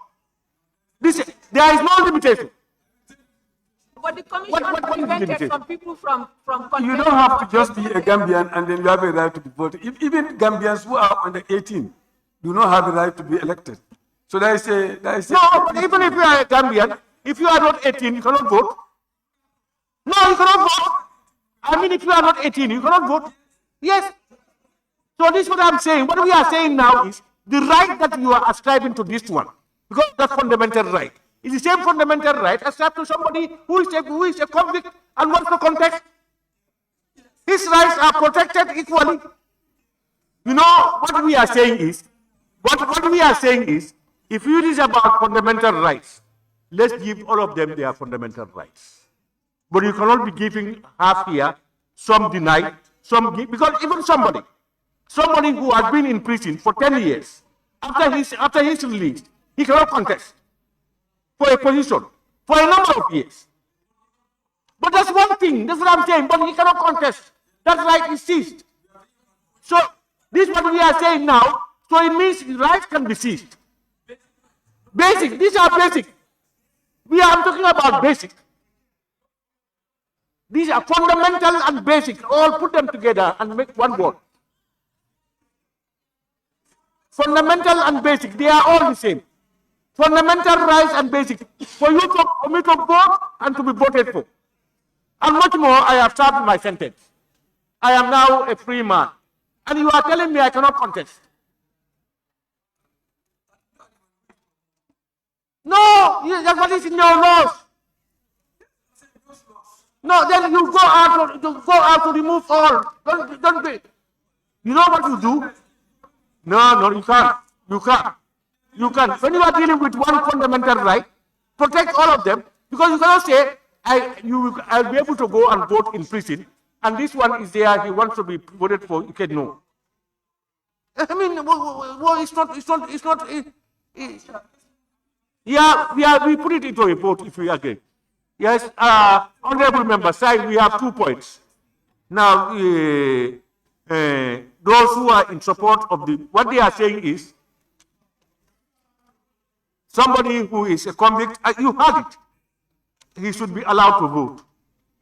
There is no limitation. But the commission prevented some people from You don't have to just be a Gambian and then you have a right to be voted. Even Gambians who are under 18 do not have a right to be elected. So there is a no, but even if you are a Gambian, if you are not 18, you cannot vote. No, you cannot vote. I mean, if you are not 18, you cannot vote. Yes. So this is what I'm saying. What we are saying now is the right that you are ascribing to this one, because that's fundamental right. It's the same fundamental right ascribed to somebody who is a convict and wants to contest. His rights are protected equally. You know, what we are saying is, if it is about fundamental rights, let's give all of them their fundamental rights. But you cannot be giving half here, some denied, some give, because even somebody who has been in prison for 10 years, after he's released, he cannot contest for a position for a number of years. But that's one thing, that's what I'm saying, but he cannot contest. That right is seized. So this is what we are saying now, so it means rights can be seized. Basic, these are basic. I'm talking about basic. These are fundamental and basic. All put them together and make one word. Fundamental and basic, they are all the same. Fundamental rights and basic. For me to vote and to be voted for. And much more, I have served my sentence. I am now a free man. And you are telling me I cannot contest. No, that's what is in your laws. No, then you go out to remove all. Don't be. You know what you do? No, you can't. You can't. You can't. When you are dealing with one fundamental right, protect all of them, because you cannot say, I'll be able to go and vote in prison, and this one is there, he wants to be voted for, you can know. I mean, it's not. We put it into a vote if we agree. Yes, honorable members, we have 2 points. Now, those who are in support of what they are saying is, somebody who is a convict, you heard it, he should be allowed to vote.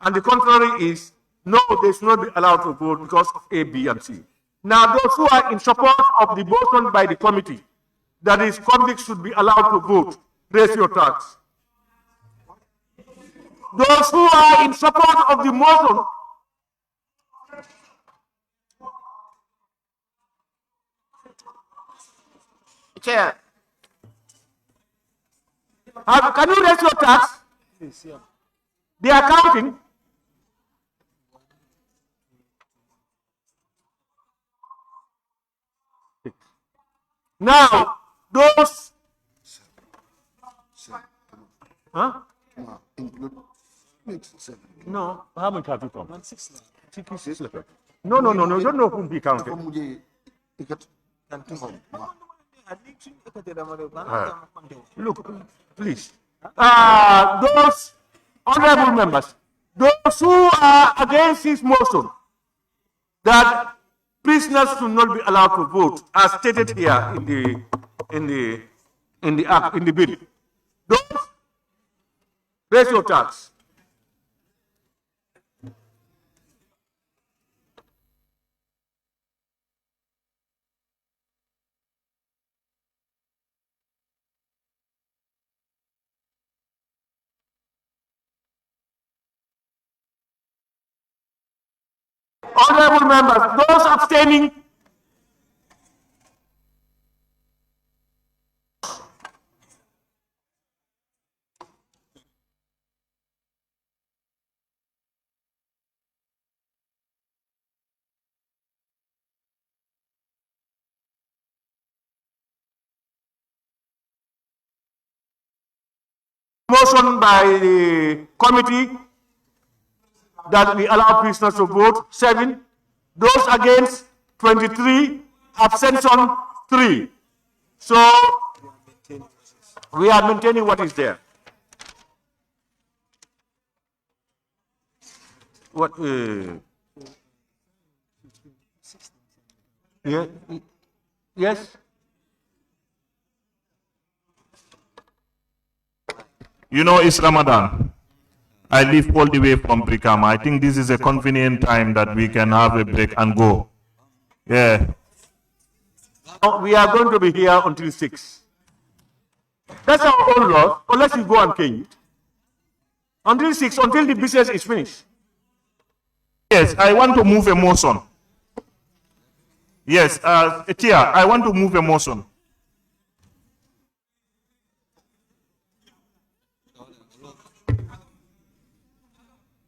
And the contrary is, no, they should not be allowed to vote because of A, B, and C. Now, those who are in support of the motion by the committee, that is, convicts should be allowed to vote, raise your tax. Those who are in support of the motion, Chair. Can you raise your tax? They are counting. Now, those. Huh? No, how much have you come? No, you don't know whom we counted. Look, please. Those honorable members, those who are against this motion, that prisoners should not be allowed to vote, as stated here in the bill. Those, raise your tax. Honorable members, those abstaining, motion by the committee that we allow prisoners to vote, 7. Those against, 23. Abstention, 3. So, we are maintaining what is there. What? Yeah. Yes. You know, it's Ramadan. I live all the way from Brikama. I think this is a convenient time that we can have a break and go. Yeah. We are going to be here until 6. That's our own law, unless you go and change it. Until 6, until the business is finished. Yes, I want to move a motion. Yes, Chair, I want to move a motion.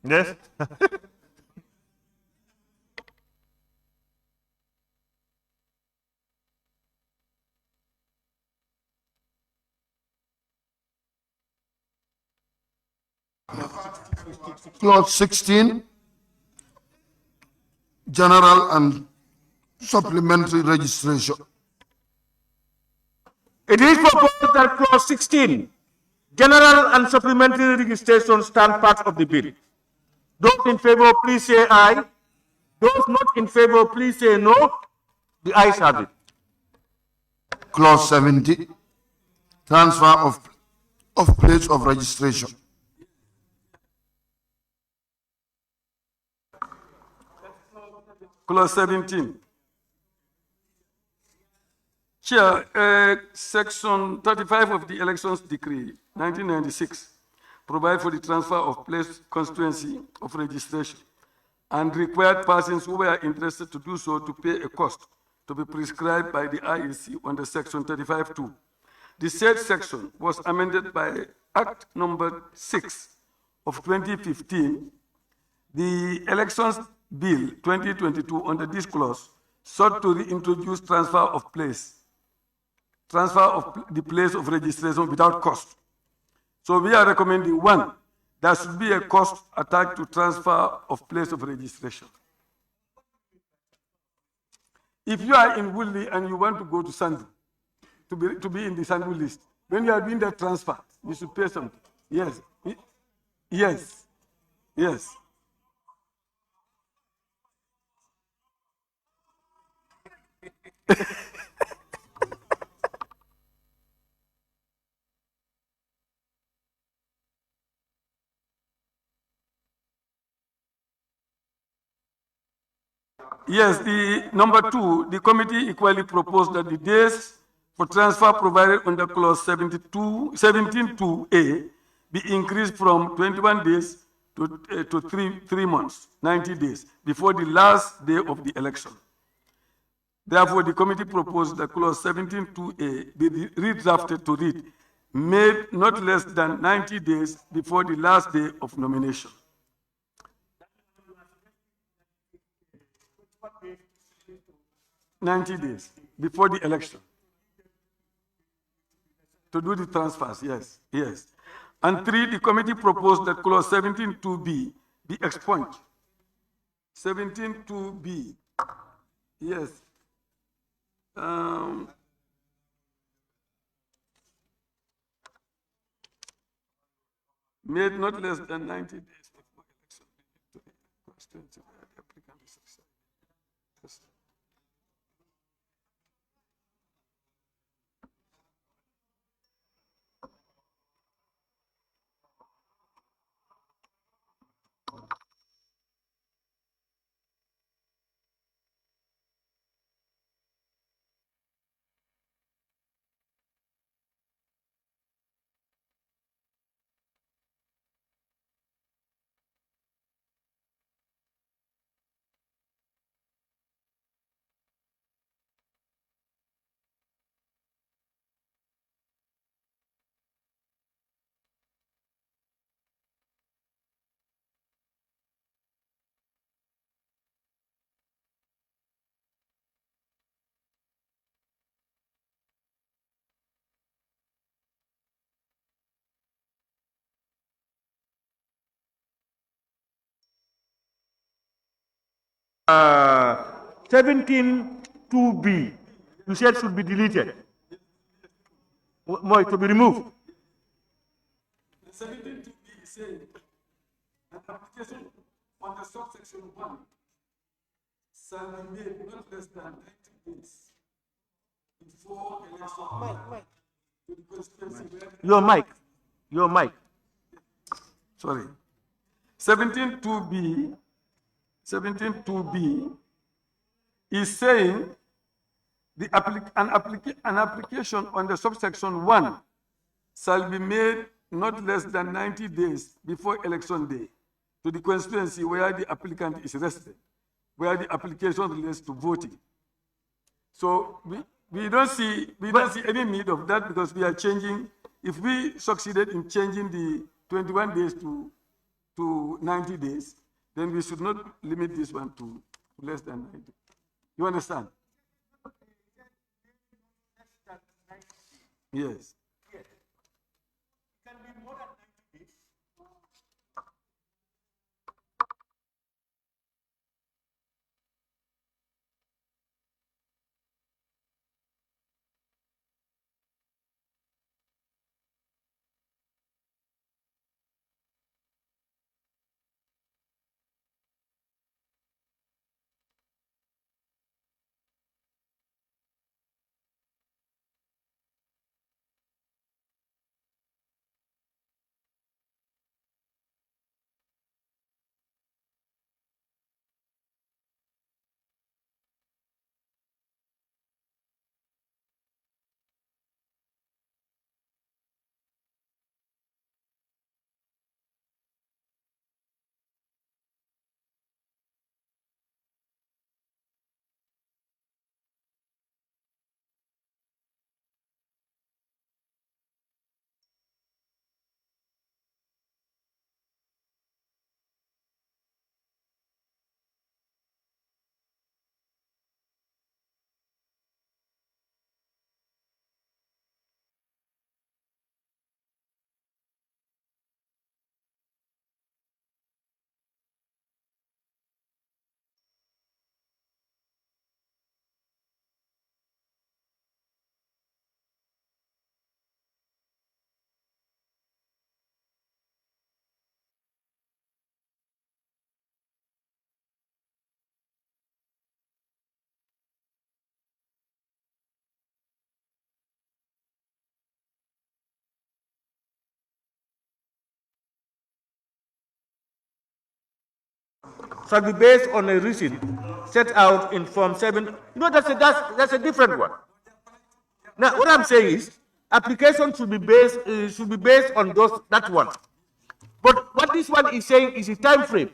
Yes. Clause 16, general and supplementary registration. It is proposed that clause 16, general and supplementary registration, stand part of the bill. Those in favor, please say aye. Those not in favor, please say no. The ayes have it. Clause 70, transfer of place of registration. Clause 17. Chair, Section 35 of the Elections Decree 1996 provide for the transfer of place constituency of registration and required persons who were interested to do so to pay a cost to be prescribed by the IEC under Section 35(2). The said section was amended by Act Number 6 of 2015. The Elections Bill 2022 under this clause sought to reintroduce transfer of the place of registration without cost. So we are recommending, one, there should be a cost attached to transfer of place of registration. If you are in Woodley and you want to go to Sandu, to be in the Sandu list, when you are doing that transfer, you should pay something. Yes. Yes. Yes. Yes, the number 2, the committee equally proposed that the days for transfer provided under clause 17(2)(a) be increased from 21 days to 3 months, 90 days, before the last day of the election. Therefore, the committee proposed that clause 17(2)(a) be redrafted to read, made not less than 90 days before the last day of nomination. $90 days before the election to do the transfers. Yes, yes. And 3, the committee proposed that clause 17(2)(b) be expunged. 17(2)(b), yes. Made not less than 90 days before election. Uh, 17(2)(b), you said should be deleted. More to be removed. 17(2)(b) is saying an application on the subsection 1 shall be made not less than 90 days before election. Mike. To the constituency where Your mic. Sorry. 17(2)(b) is saying an application on the subsection 1 shall be made not less than 90 days before election day to the constituency where the applicant is resident, where the application relates to voting. So we don't see any need of that because we are changing. If we succeeded in changing the 21 days to 90 days, then we should not limit this one to less than 90. You understand? Yes. shall be based on a reason set out in Form 7. You know, that's a different one. Now, what I'm saying is, application should be based on that one. But what this one is saying is a time frame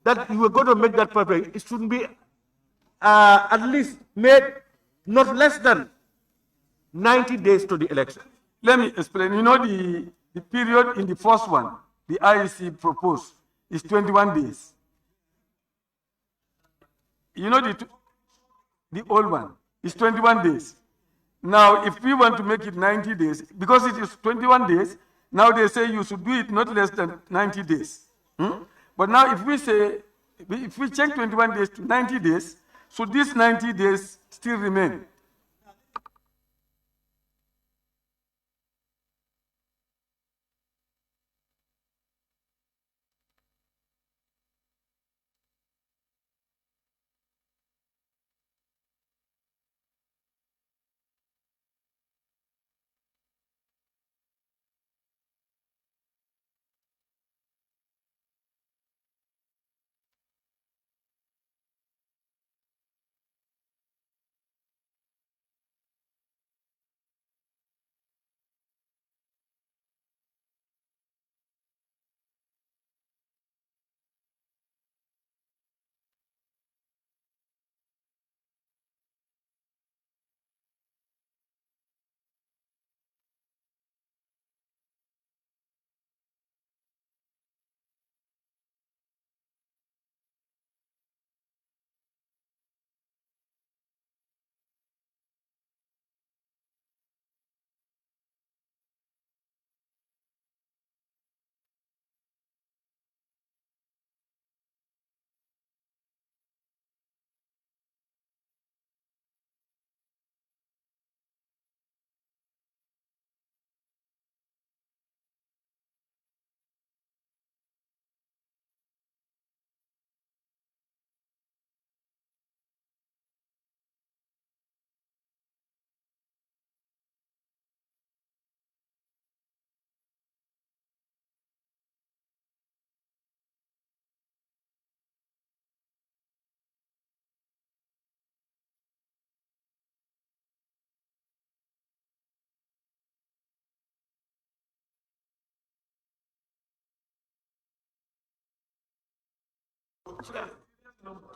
that you are going to make that perfect. It should be at least made not less than 90 days to the election. Let me explain. You know, the period in the first one, the IEC proposed, is 21 days. You know, the old one is 21 days. Now, if we want to make it 90 days, because it is 21 days, now they say you should do it not less than 90 days. But now if we say, if we change 21 days to 90 days, should these 90 days still remain?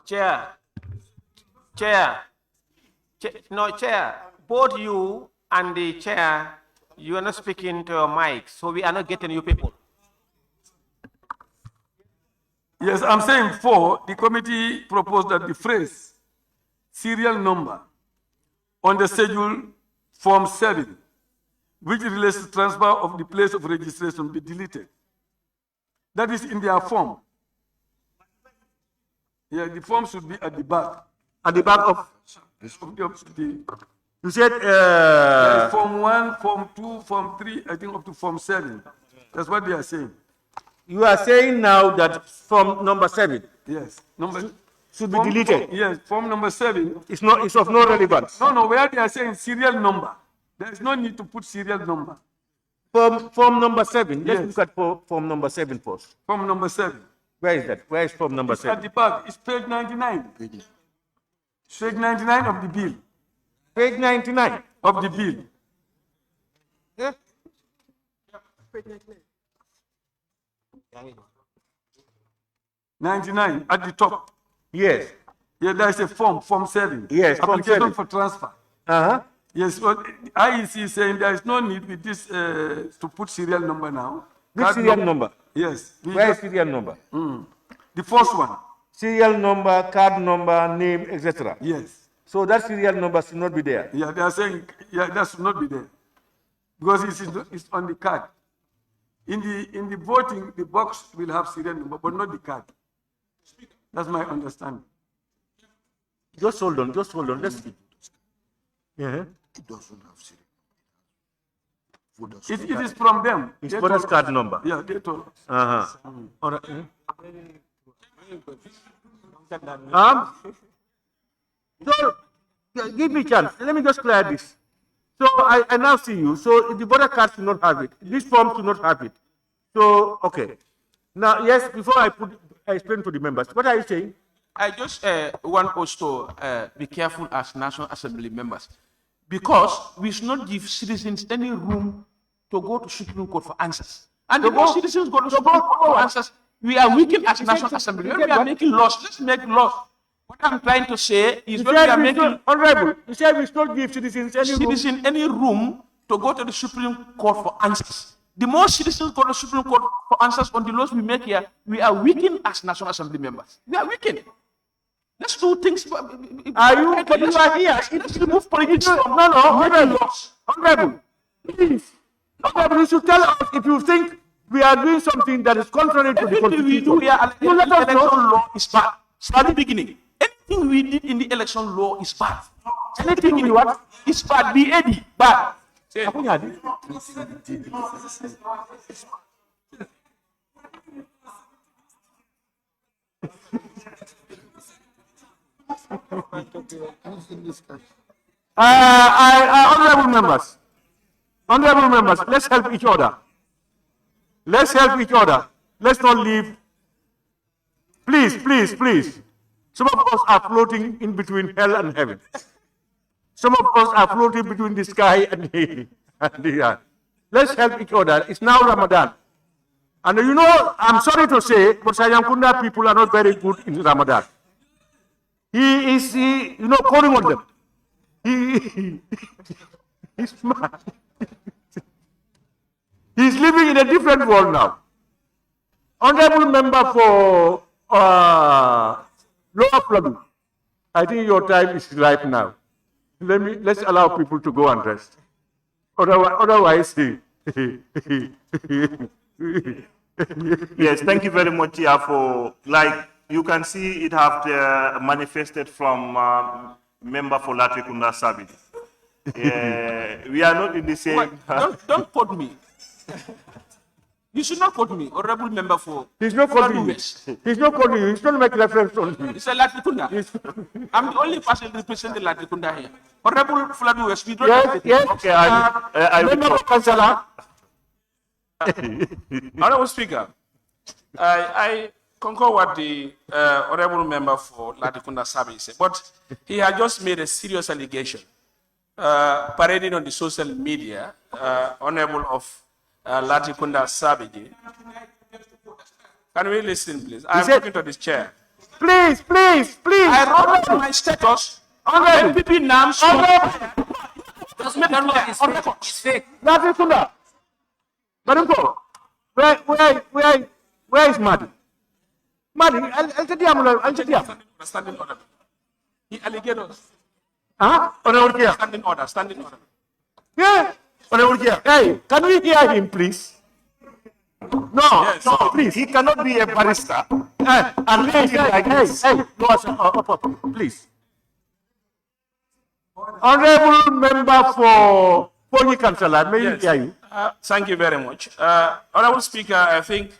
Chair, both you and the chair, you are not speaking to your mic, so we are not getting you people. Yes, I'm saying the committee proposed that the phrase serial number on the schedule Form 7, which relates to transfer of the place of registration, be deleted. That is in their form. Yeah, the form should be at the back. At the back of the you said Form 1, Form 2, Form 3, I think up to Form 7. That's what they are saying. You are saying now that Form number 7 yes, should be deleted. Yes, Form number 7 it's of no relevance. No, where they are saying serial number. There is no need to put serial number. Form number 7. Let's Yes. look at form number 7 first. Form number 7. Where is that? Where is form number It's 7? at the back. It's page 99. Page 99 of the bill. Page 99 of the bill. Yeah. 99 at the top. Yes. Yeah, there is a form, Form 7. Yes, Form application 7. for transfer. Uh-huh. Yes, what IEC is saying there is no need with this to put serial number now. Which Card serial number? Yes. Where is serial number? The first one. Serial number, card number, name, etc. Yes. So that serial number should not be there. Yeah, they are saying that should not be there because it's on the card. In the voting, the box will have serial number, but not the card. That's my understanding. Just hold on. Let's see. Yeah. It doesn't have serial. It is from them. It's They voter's told card us. number. Yeah, they told us. Uh-huh. All right. So, give me a chance. Let me just clear this. So I now see you. So the voter card should not have it. This form should not have it. So, okay. Now, yes, before I put explain to the members. What are you saying? I just want us to be careful as National Assembly members, because we should not give citizens any room to go to Supreme Court for answers. And the more citizens go to Supreme Court for answers, we are weakened as National Assembly. When we are making laws, let's make laws. What I'm trying to say is when we are making... Honorable, you said we should not give citizens any room to go to the Supreme Court for answers. The more citizens go to the Supreme Court for answers on the laws we make here, we are weakened as National Assembly members. We are weakened. Let's do things. Are you? But you are here. Let's remove politics. No, Honorable, please. Honorable, you should tell us if you think we are doing something that is contrary to the Constitution. We do here, you let us election know. law is bad. Start the beginning. Anything we did in the election law is bad. Anything we what? It's bad. Be Eddie. Bad. Honorable members, let's help each other. Let's help each other. Let's not leave. Please, please, please. Some of us are floating in between hell and heaven. Some of us are floating between the sky and the earth. Let's help each other. It's now Ramadan. And you know, I'm sorry to say, but Sayankunda people are not very good in Ramadan. He is, calling on them. He's mad. He's living in a different world now. Honorable member for Lower Fladu, I think your time is ripe now. Let's allow people to go and rest. Otherwise, Yes, thank you very much, Chia, for, like, you can see it have manifested from member for Latrikunda Sabit. We are not in the same... Don't quote me. You should not quote me, honorable member for... He's not quoting you. He's not quoting you. He's not making reference on you. It's a Latrikunda. I'm the only person representing Latrikunda here. Honorable Fladu West, we don't Yes. Okay, member of Councillor. Honorable Speaker, I concur what the honorable member for Latrikunda Sabi said, but he had just made a serious allegation, parading on the social media, honorable of Latrikunda Sabiji. Can we listen, please? I'm talking to this chair. Please. I wrote on my status on NPP NAMS. It's fake. Latrikunda. Madam, where is Madi? Madi, I'll tell you. Standing order. He allegated us. Standing order. Yeah. Hey, can we hear him, please? No, please. He cannot be a barrister. Please. Honorable member for Pony Councillor, may you hear you? Thank you very much. Honorable Speaker, I think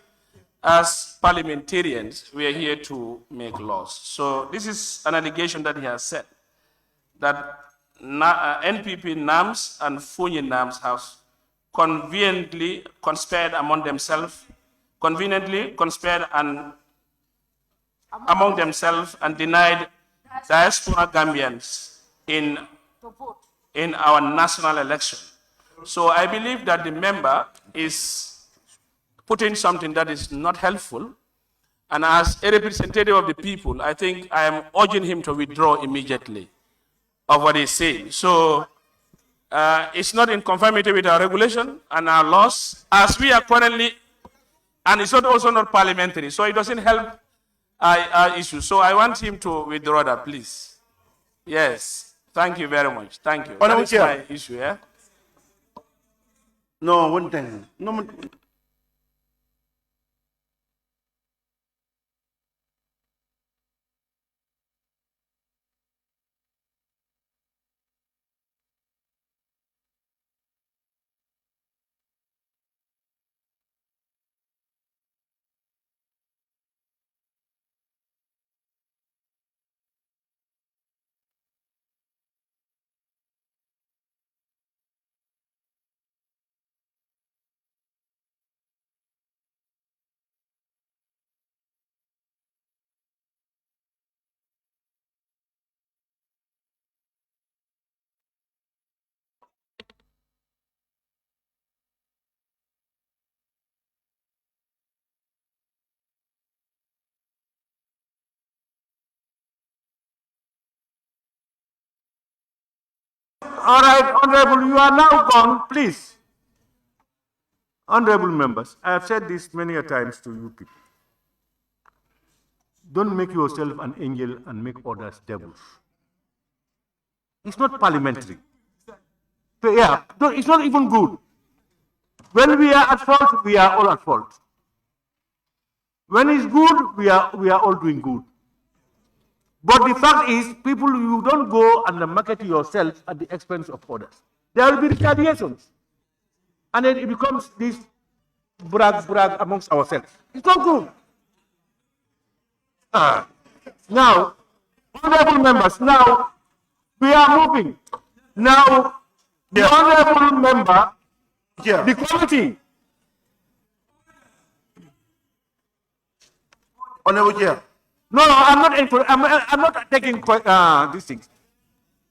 as parliamentarians, we are here to make laws. So this is an allegation that he has said, that NPP NAMS and Funyi NAMS have conveniently conspired among themselves and denied diaspora Gambians in our national election. So I believe that the member is putting something that is not helpful. And as a representative of the people, I think I am urging him to withdraw immediately of what he's saying. So it's not in conformity with our regulation and our laws, as we are currently, and it's also not parliamentary, so it doesn't help our issue. So I want him to withdraw that, please. Yes, thank you very much. Thank you. That is my issue, yeah? No, one thing. No, All right, Honorable, you are now gone, please. Honorable members, I have said this many a times to you people. Don't make yourself an angel and make others devils. It's not parliamentary. So, yeah, it's not even good. When we are at fault, we are all at fault. When it's good, we are all doing good. But the fact is, people, you don't go and market yourself at the expense of others. There will be retaliations. And then it becomes this brag amongst ourselves. It's not good. Now, honorable members, now we are moving. Now, the honorable member, the committee. Honorable Chair. No, I'm not taking these things.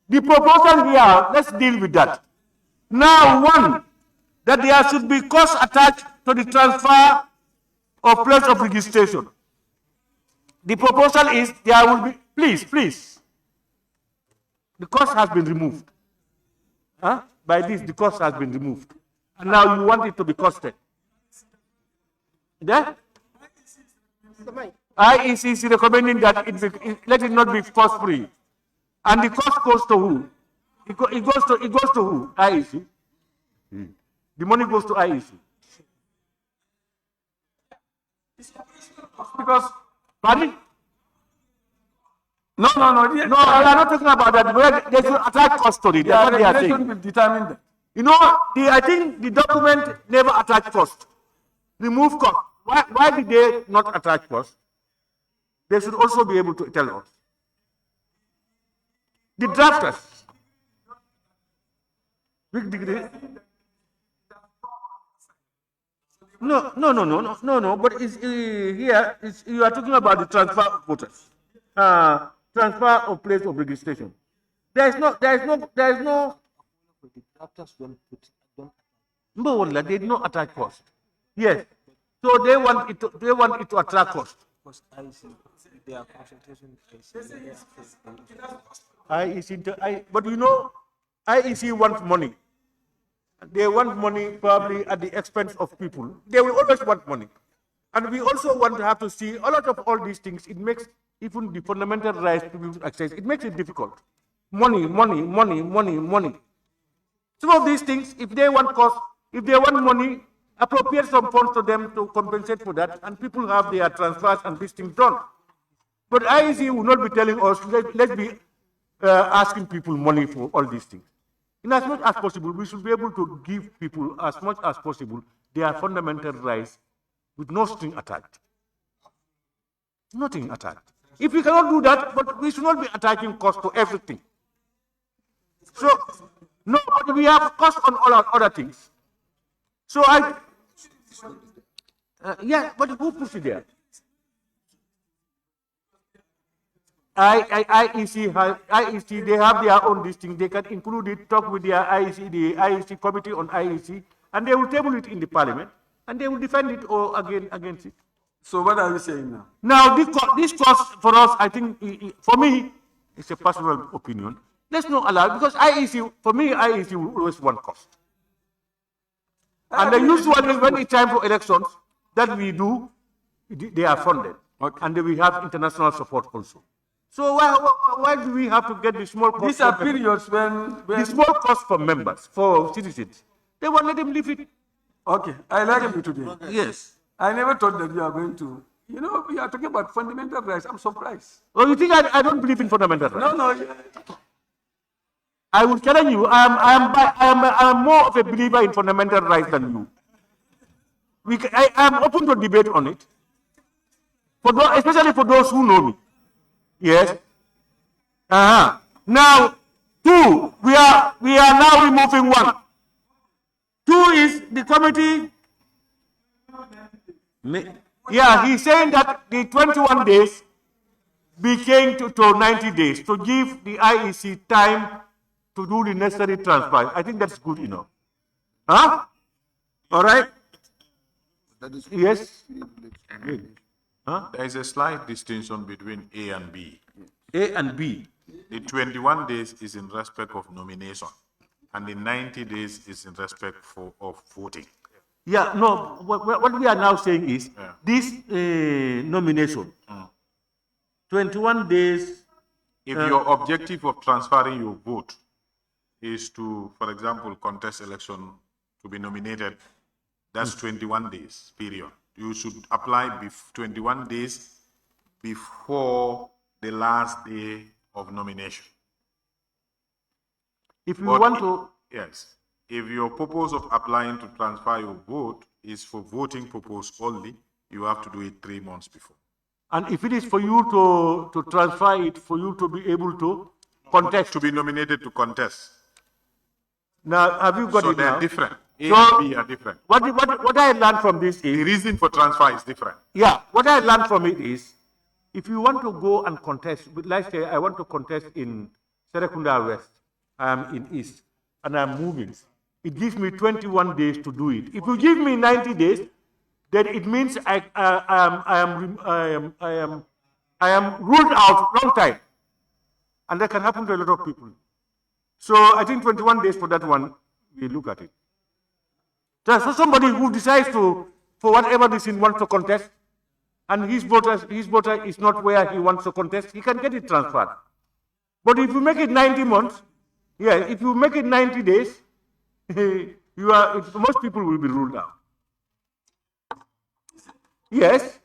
The proposal here, let's deal with that. Now, one, that there should be cost attached to the transfer of place of registration. The proposal is there will be, please. The cost has been removed. By this, the cost has been removed. And now you want it to be costed. There? IEC is recommending that let it not be cost free. And the cost goes to who? It goes to who? IEC. The money goes to IEC. Because, pardon? No, we are not talking about that. They should attach cost to it. That's what they are saying. Will determine that. You know, I think the document never attached cost. Remove cost. Why did they not attach cost? They should also be able to tell us. The drafters. Big degree. No. But here you are talking about the transfer of voters, transfer of place of registration. There is no. No, they did not attract cost. Yes, so they want it to attract cost. But you know, IEC wants money. They want money probably at the expense of people. They will always want money. And we also want to have to see a lot of all these things. It makes even the fundamental rights to be access. It makes it difficult. Money. Some of these things, if they want cost, if they want money, appropriate some funds to them to compensate for that, and people have their transfers and these things done. But IEC will not be telling us, let's be asking people money for all these things. In as much as possible, we should be able to give people as much as possible their fundamental rights with no string attached. Nothing attached. If we cannot do that, but we should not be attaching cost to everything. So, no, but we have cost on all our other things. So but who puts it there? IEC, they have their own listing. They can include it, talk with their IEC, the IEC committee on IEC, and they will table it in the parliament, and they will defend it or against it. So what are you saying now? Now, this cost for us, I think, for me, it's a personal opinion. Let's not allow, because IEC, for me, IEC will always want cost. And the usually when it's time for elections that we do, they are funded. Okay. And we have international support also. So why do we have to get the small cost? These are periods when the small cost for members, for citizens. They won't let them leave it. Okay, I like you today. Yes. I never thought that you are going to. You know, we are talking about fundamental rights. I'm surprised. Oh, you think I don't believe in fundamental rights? No. I will tell you, I am more of a believer in fundamental rights than you. I am open to debate on it, especially for those who know me. Yes. Now, two, we are now removing one. Two is the committee. Yeah, he's saying that the 21 days became to 90 days to give the IEC time to do the necessary transfer. I think that's good enough. All right? Yes? There is a slight distinction between A and B. A and B. The 21 days is in respect of nomination. and the 90 days is in respect of voting. Yeah, no, what we are now saying is this nomination, 21 days. If your objective of transferring your vote is to, for example, contest election to be nominated, that's 21 days period. You should apply 21 days before the last day of nomination. If you want to... Yes. If your purpose of applying to transfer your vote is for voting purpose only, you have to do it 3 months before. And if it is for you to transfer it, for you to be able to contest. To be nominated to contest. Now, have you got so it now? So they're different. A So, and B are different. What I learned from this is... The reason for transfer is different. Yeah, what I learned from it is, if you want to go and contest, let's say I want to contest in Serekunda West, I'm in East, and I'm moving. It gives me 21 days to do it. If you give me 90 days, then it means I am ruled out long time. And that can happen to a lot of people. So I think 21 days for that one, we look at it. So somebody who decides to, for whatever reason, wants to contest, and his voter is not where he wants to contest, he can get it transferred. But if you make it 90 months, yeah, if you make it 90 days, most people will be ruled out. Yes.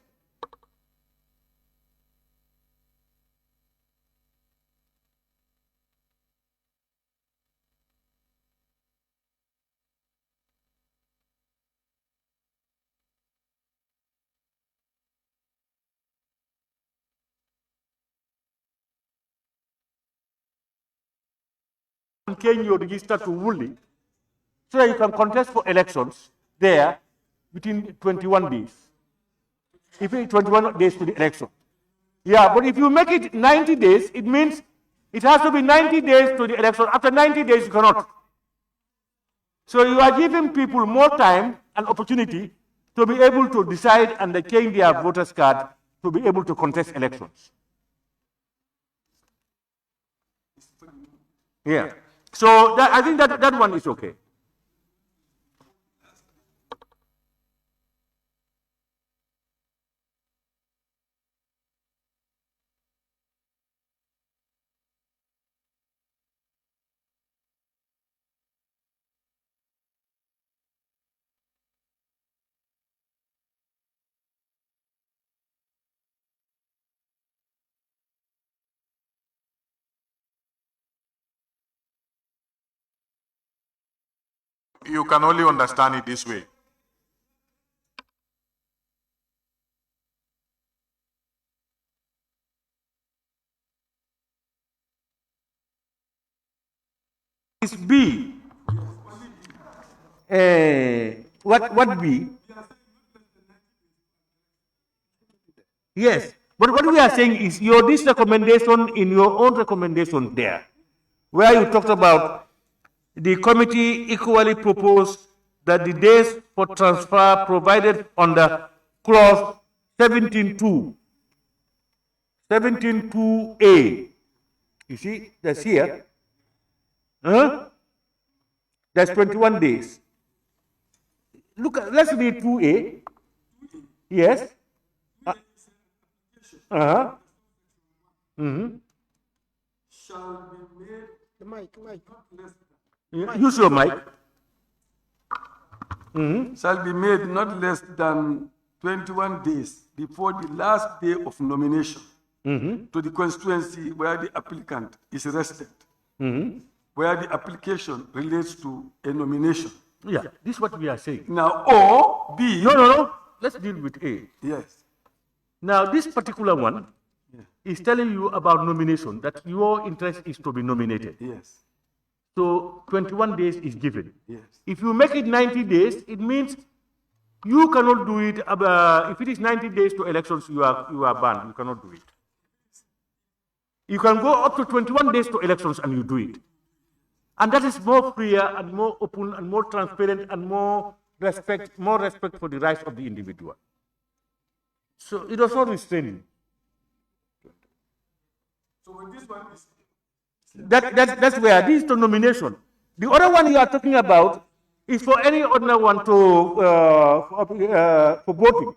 Change your register to Woolley so that you can contest for elections there within 21 days. If it's 21 days to the election. Yeah, but if you make it 90 days, it means it has to be 90 days to the election. After 90 days, you cannot. So you are giving people more time and opportunity to be able to decide and change their voters card to be able to contest elections. Yeah. So I think that one is okay. You can only understand it this way. It's B. What B? Yes. But what we are saying is this recommendation in your own recommendation there, where you talked about the committee equally proposed that the days for transfer provided under clause 17.2, 17.2A, you see, that's here. That's 21 days. Look, let's read 2A. Yes. Shall be made. The mic. Use your mic. Shall be made not less than 21 days before the last day of nomination to the constituency where the applicant is resident, where the application relates to a nomination. Yeah, this is what we are saying. Now, or B. No. Let's deal with A. Yes. Now, this particular one is telling you about nomination, that your interest is to be nominated. Yes. So 21 days is given. Yes. If you make it 90 days, it means you cannot do it. If it is 90 days to elections, you are banned. You cannot do it. You can go up to 21 days to elections and you do it. And that is more freer and more open and more transparent and more respect for the rights of the individual. So it was not restraining. So when this one is That's where this is the nomination. The other one you are talking about is for any other one for voting.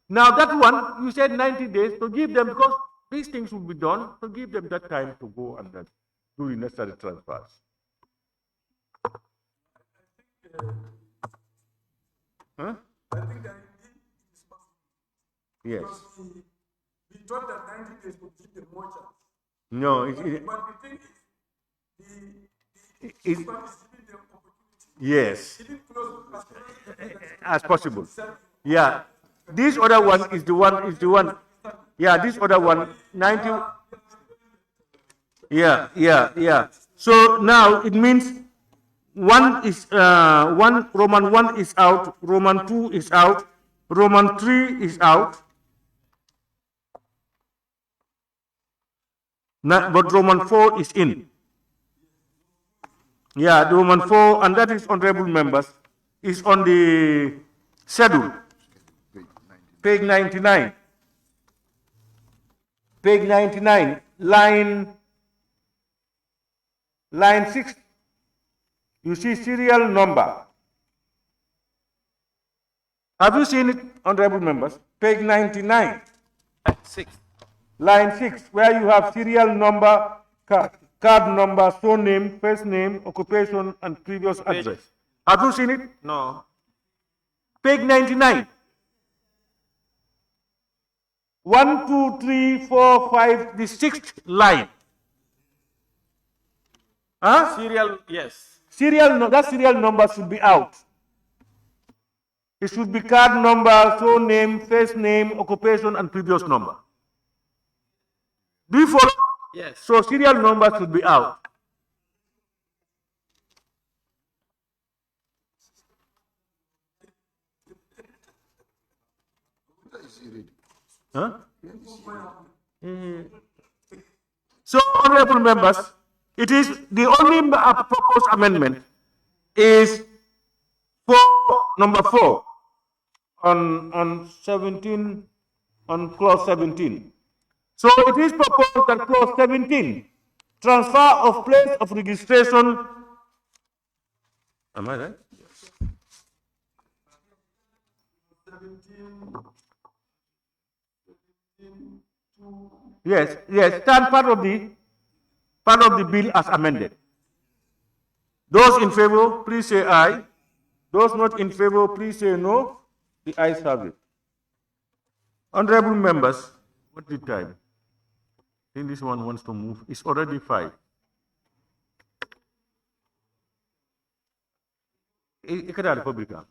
Now that one, you said 90 days to give them, because these things will be done, to give them that time to go and then do the necessary transfers. Huh? I think that is possible. Yes. We thought that 90 days would give them more chance. No, but the thing is, the one is giving them opportunity. yes, Giving close as possible. Yeah, this other one is the one. Yeah, this other one 90. Yeah. So now it means one is Roman 1 is out, Roman 2 is out, Roman 3 is out. But Roman 4 is in. Yeah, the Roman 4, and that is, honorable members, is on the schedule. Page 99. Page 99, line 6. You see serial number. Have you seen it, honorable members? Page 99. 6. Line 6, where you have serial number, card number, surname, first name, occupation, and previous address. Have you seen it? No. Page 99. 1, 2, 3, 4, 5, the 6th line. Huh? Serial, yes. That serial number should be out. It should be card number, surname, first name, occupation, and previous number. Do you follow? Yes. So serial number should be out. Huh? So, honorable members, it is the only proposed amendment is for number 4 on 17 on clause 17. So it is proposed that clause 17, transfer of place of registration. Am I right? Yes, stand part of the bill as amended. Those in favor, please say aye. Those not in favor, please say no. The ayes have it. Honorable members, what's the time? I think this one wants to move. It's already 5. Ikeda Republica.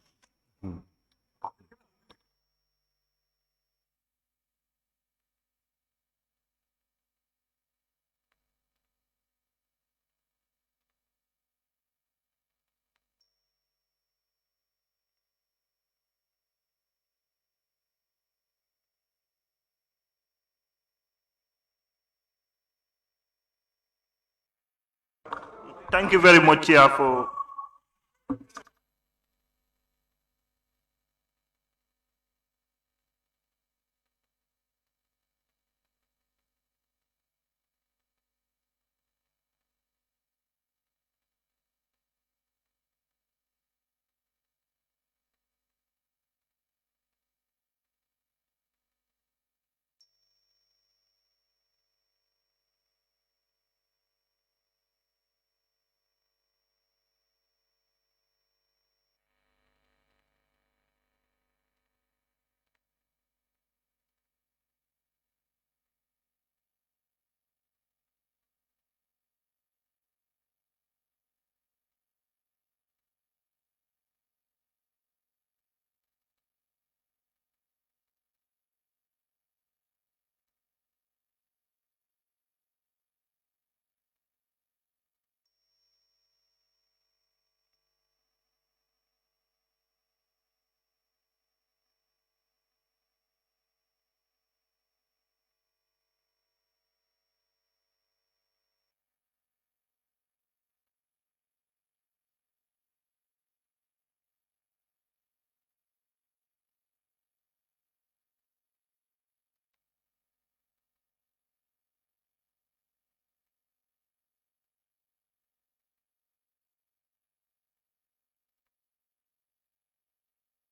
Thank you very much, Chair, for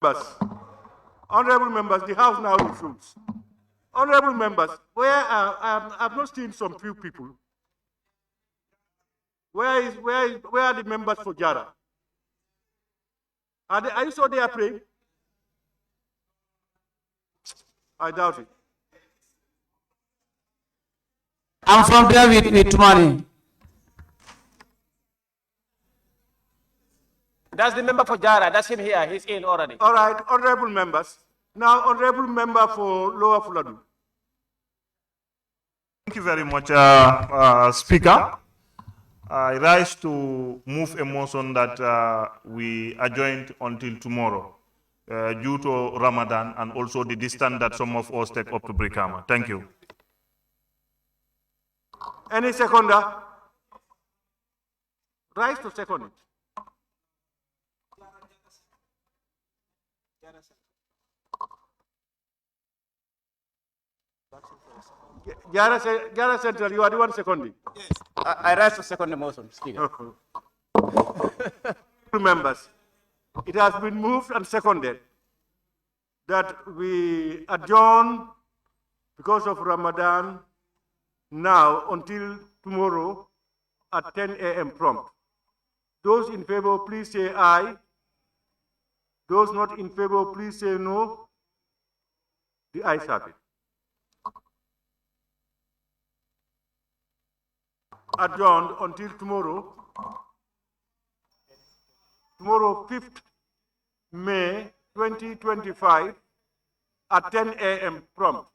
Members, honorable members, the House now resumes. Honorable members, where I've not seen some few people. Where are the members for Jara? Are you sure they are praying? I doubt it. I'm from there with money. That's the member for Jara. That's him here. He's in already. All right, honorable members. Now, honorable member for Lower Fuladu. Thank you very much, Speaker. I rise to move a motion that we adjourn until tomorrow due to Ramadan and also the distance that some of us take up to Brikama. Thank you. Any seconder? Rise to second it. Jara Central, you are the one seconding. Yes. I rise to second the motion, Speaker. Members, it has been moved and seconded that we adjourn because of Ramadan now until tomorrow at 10 a.m. prompt. Those in favor, please say aye. Those not in favor, please say no. The ayes have it. Adjourned until tomorrow. Tomorrow, 5th May 2025 at 10 a.m. prompt.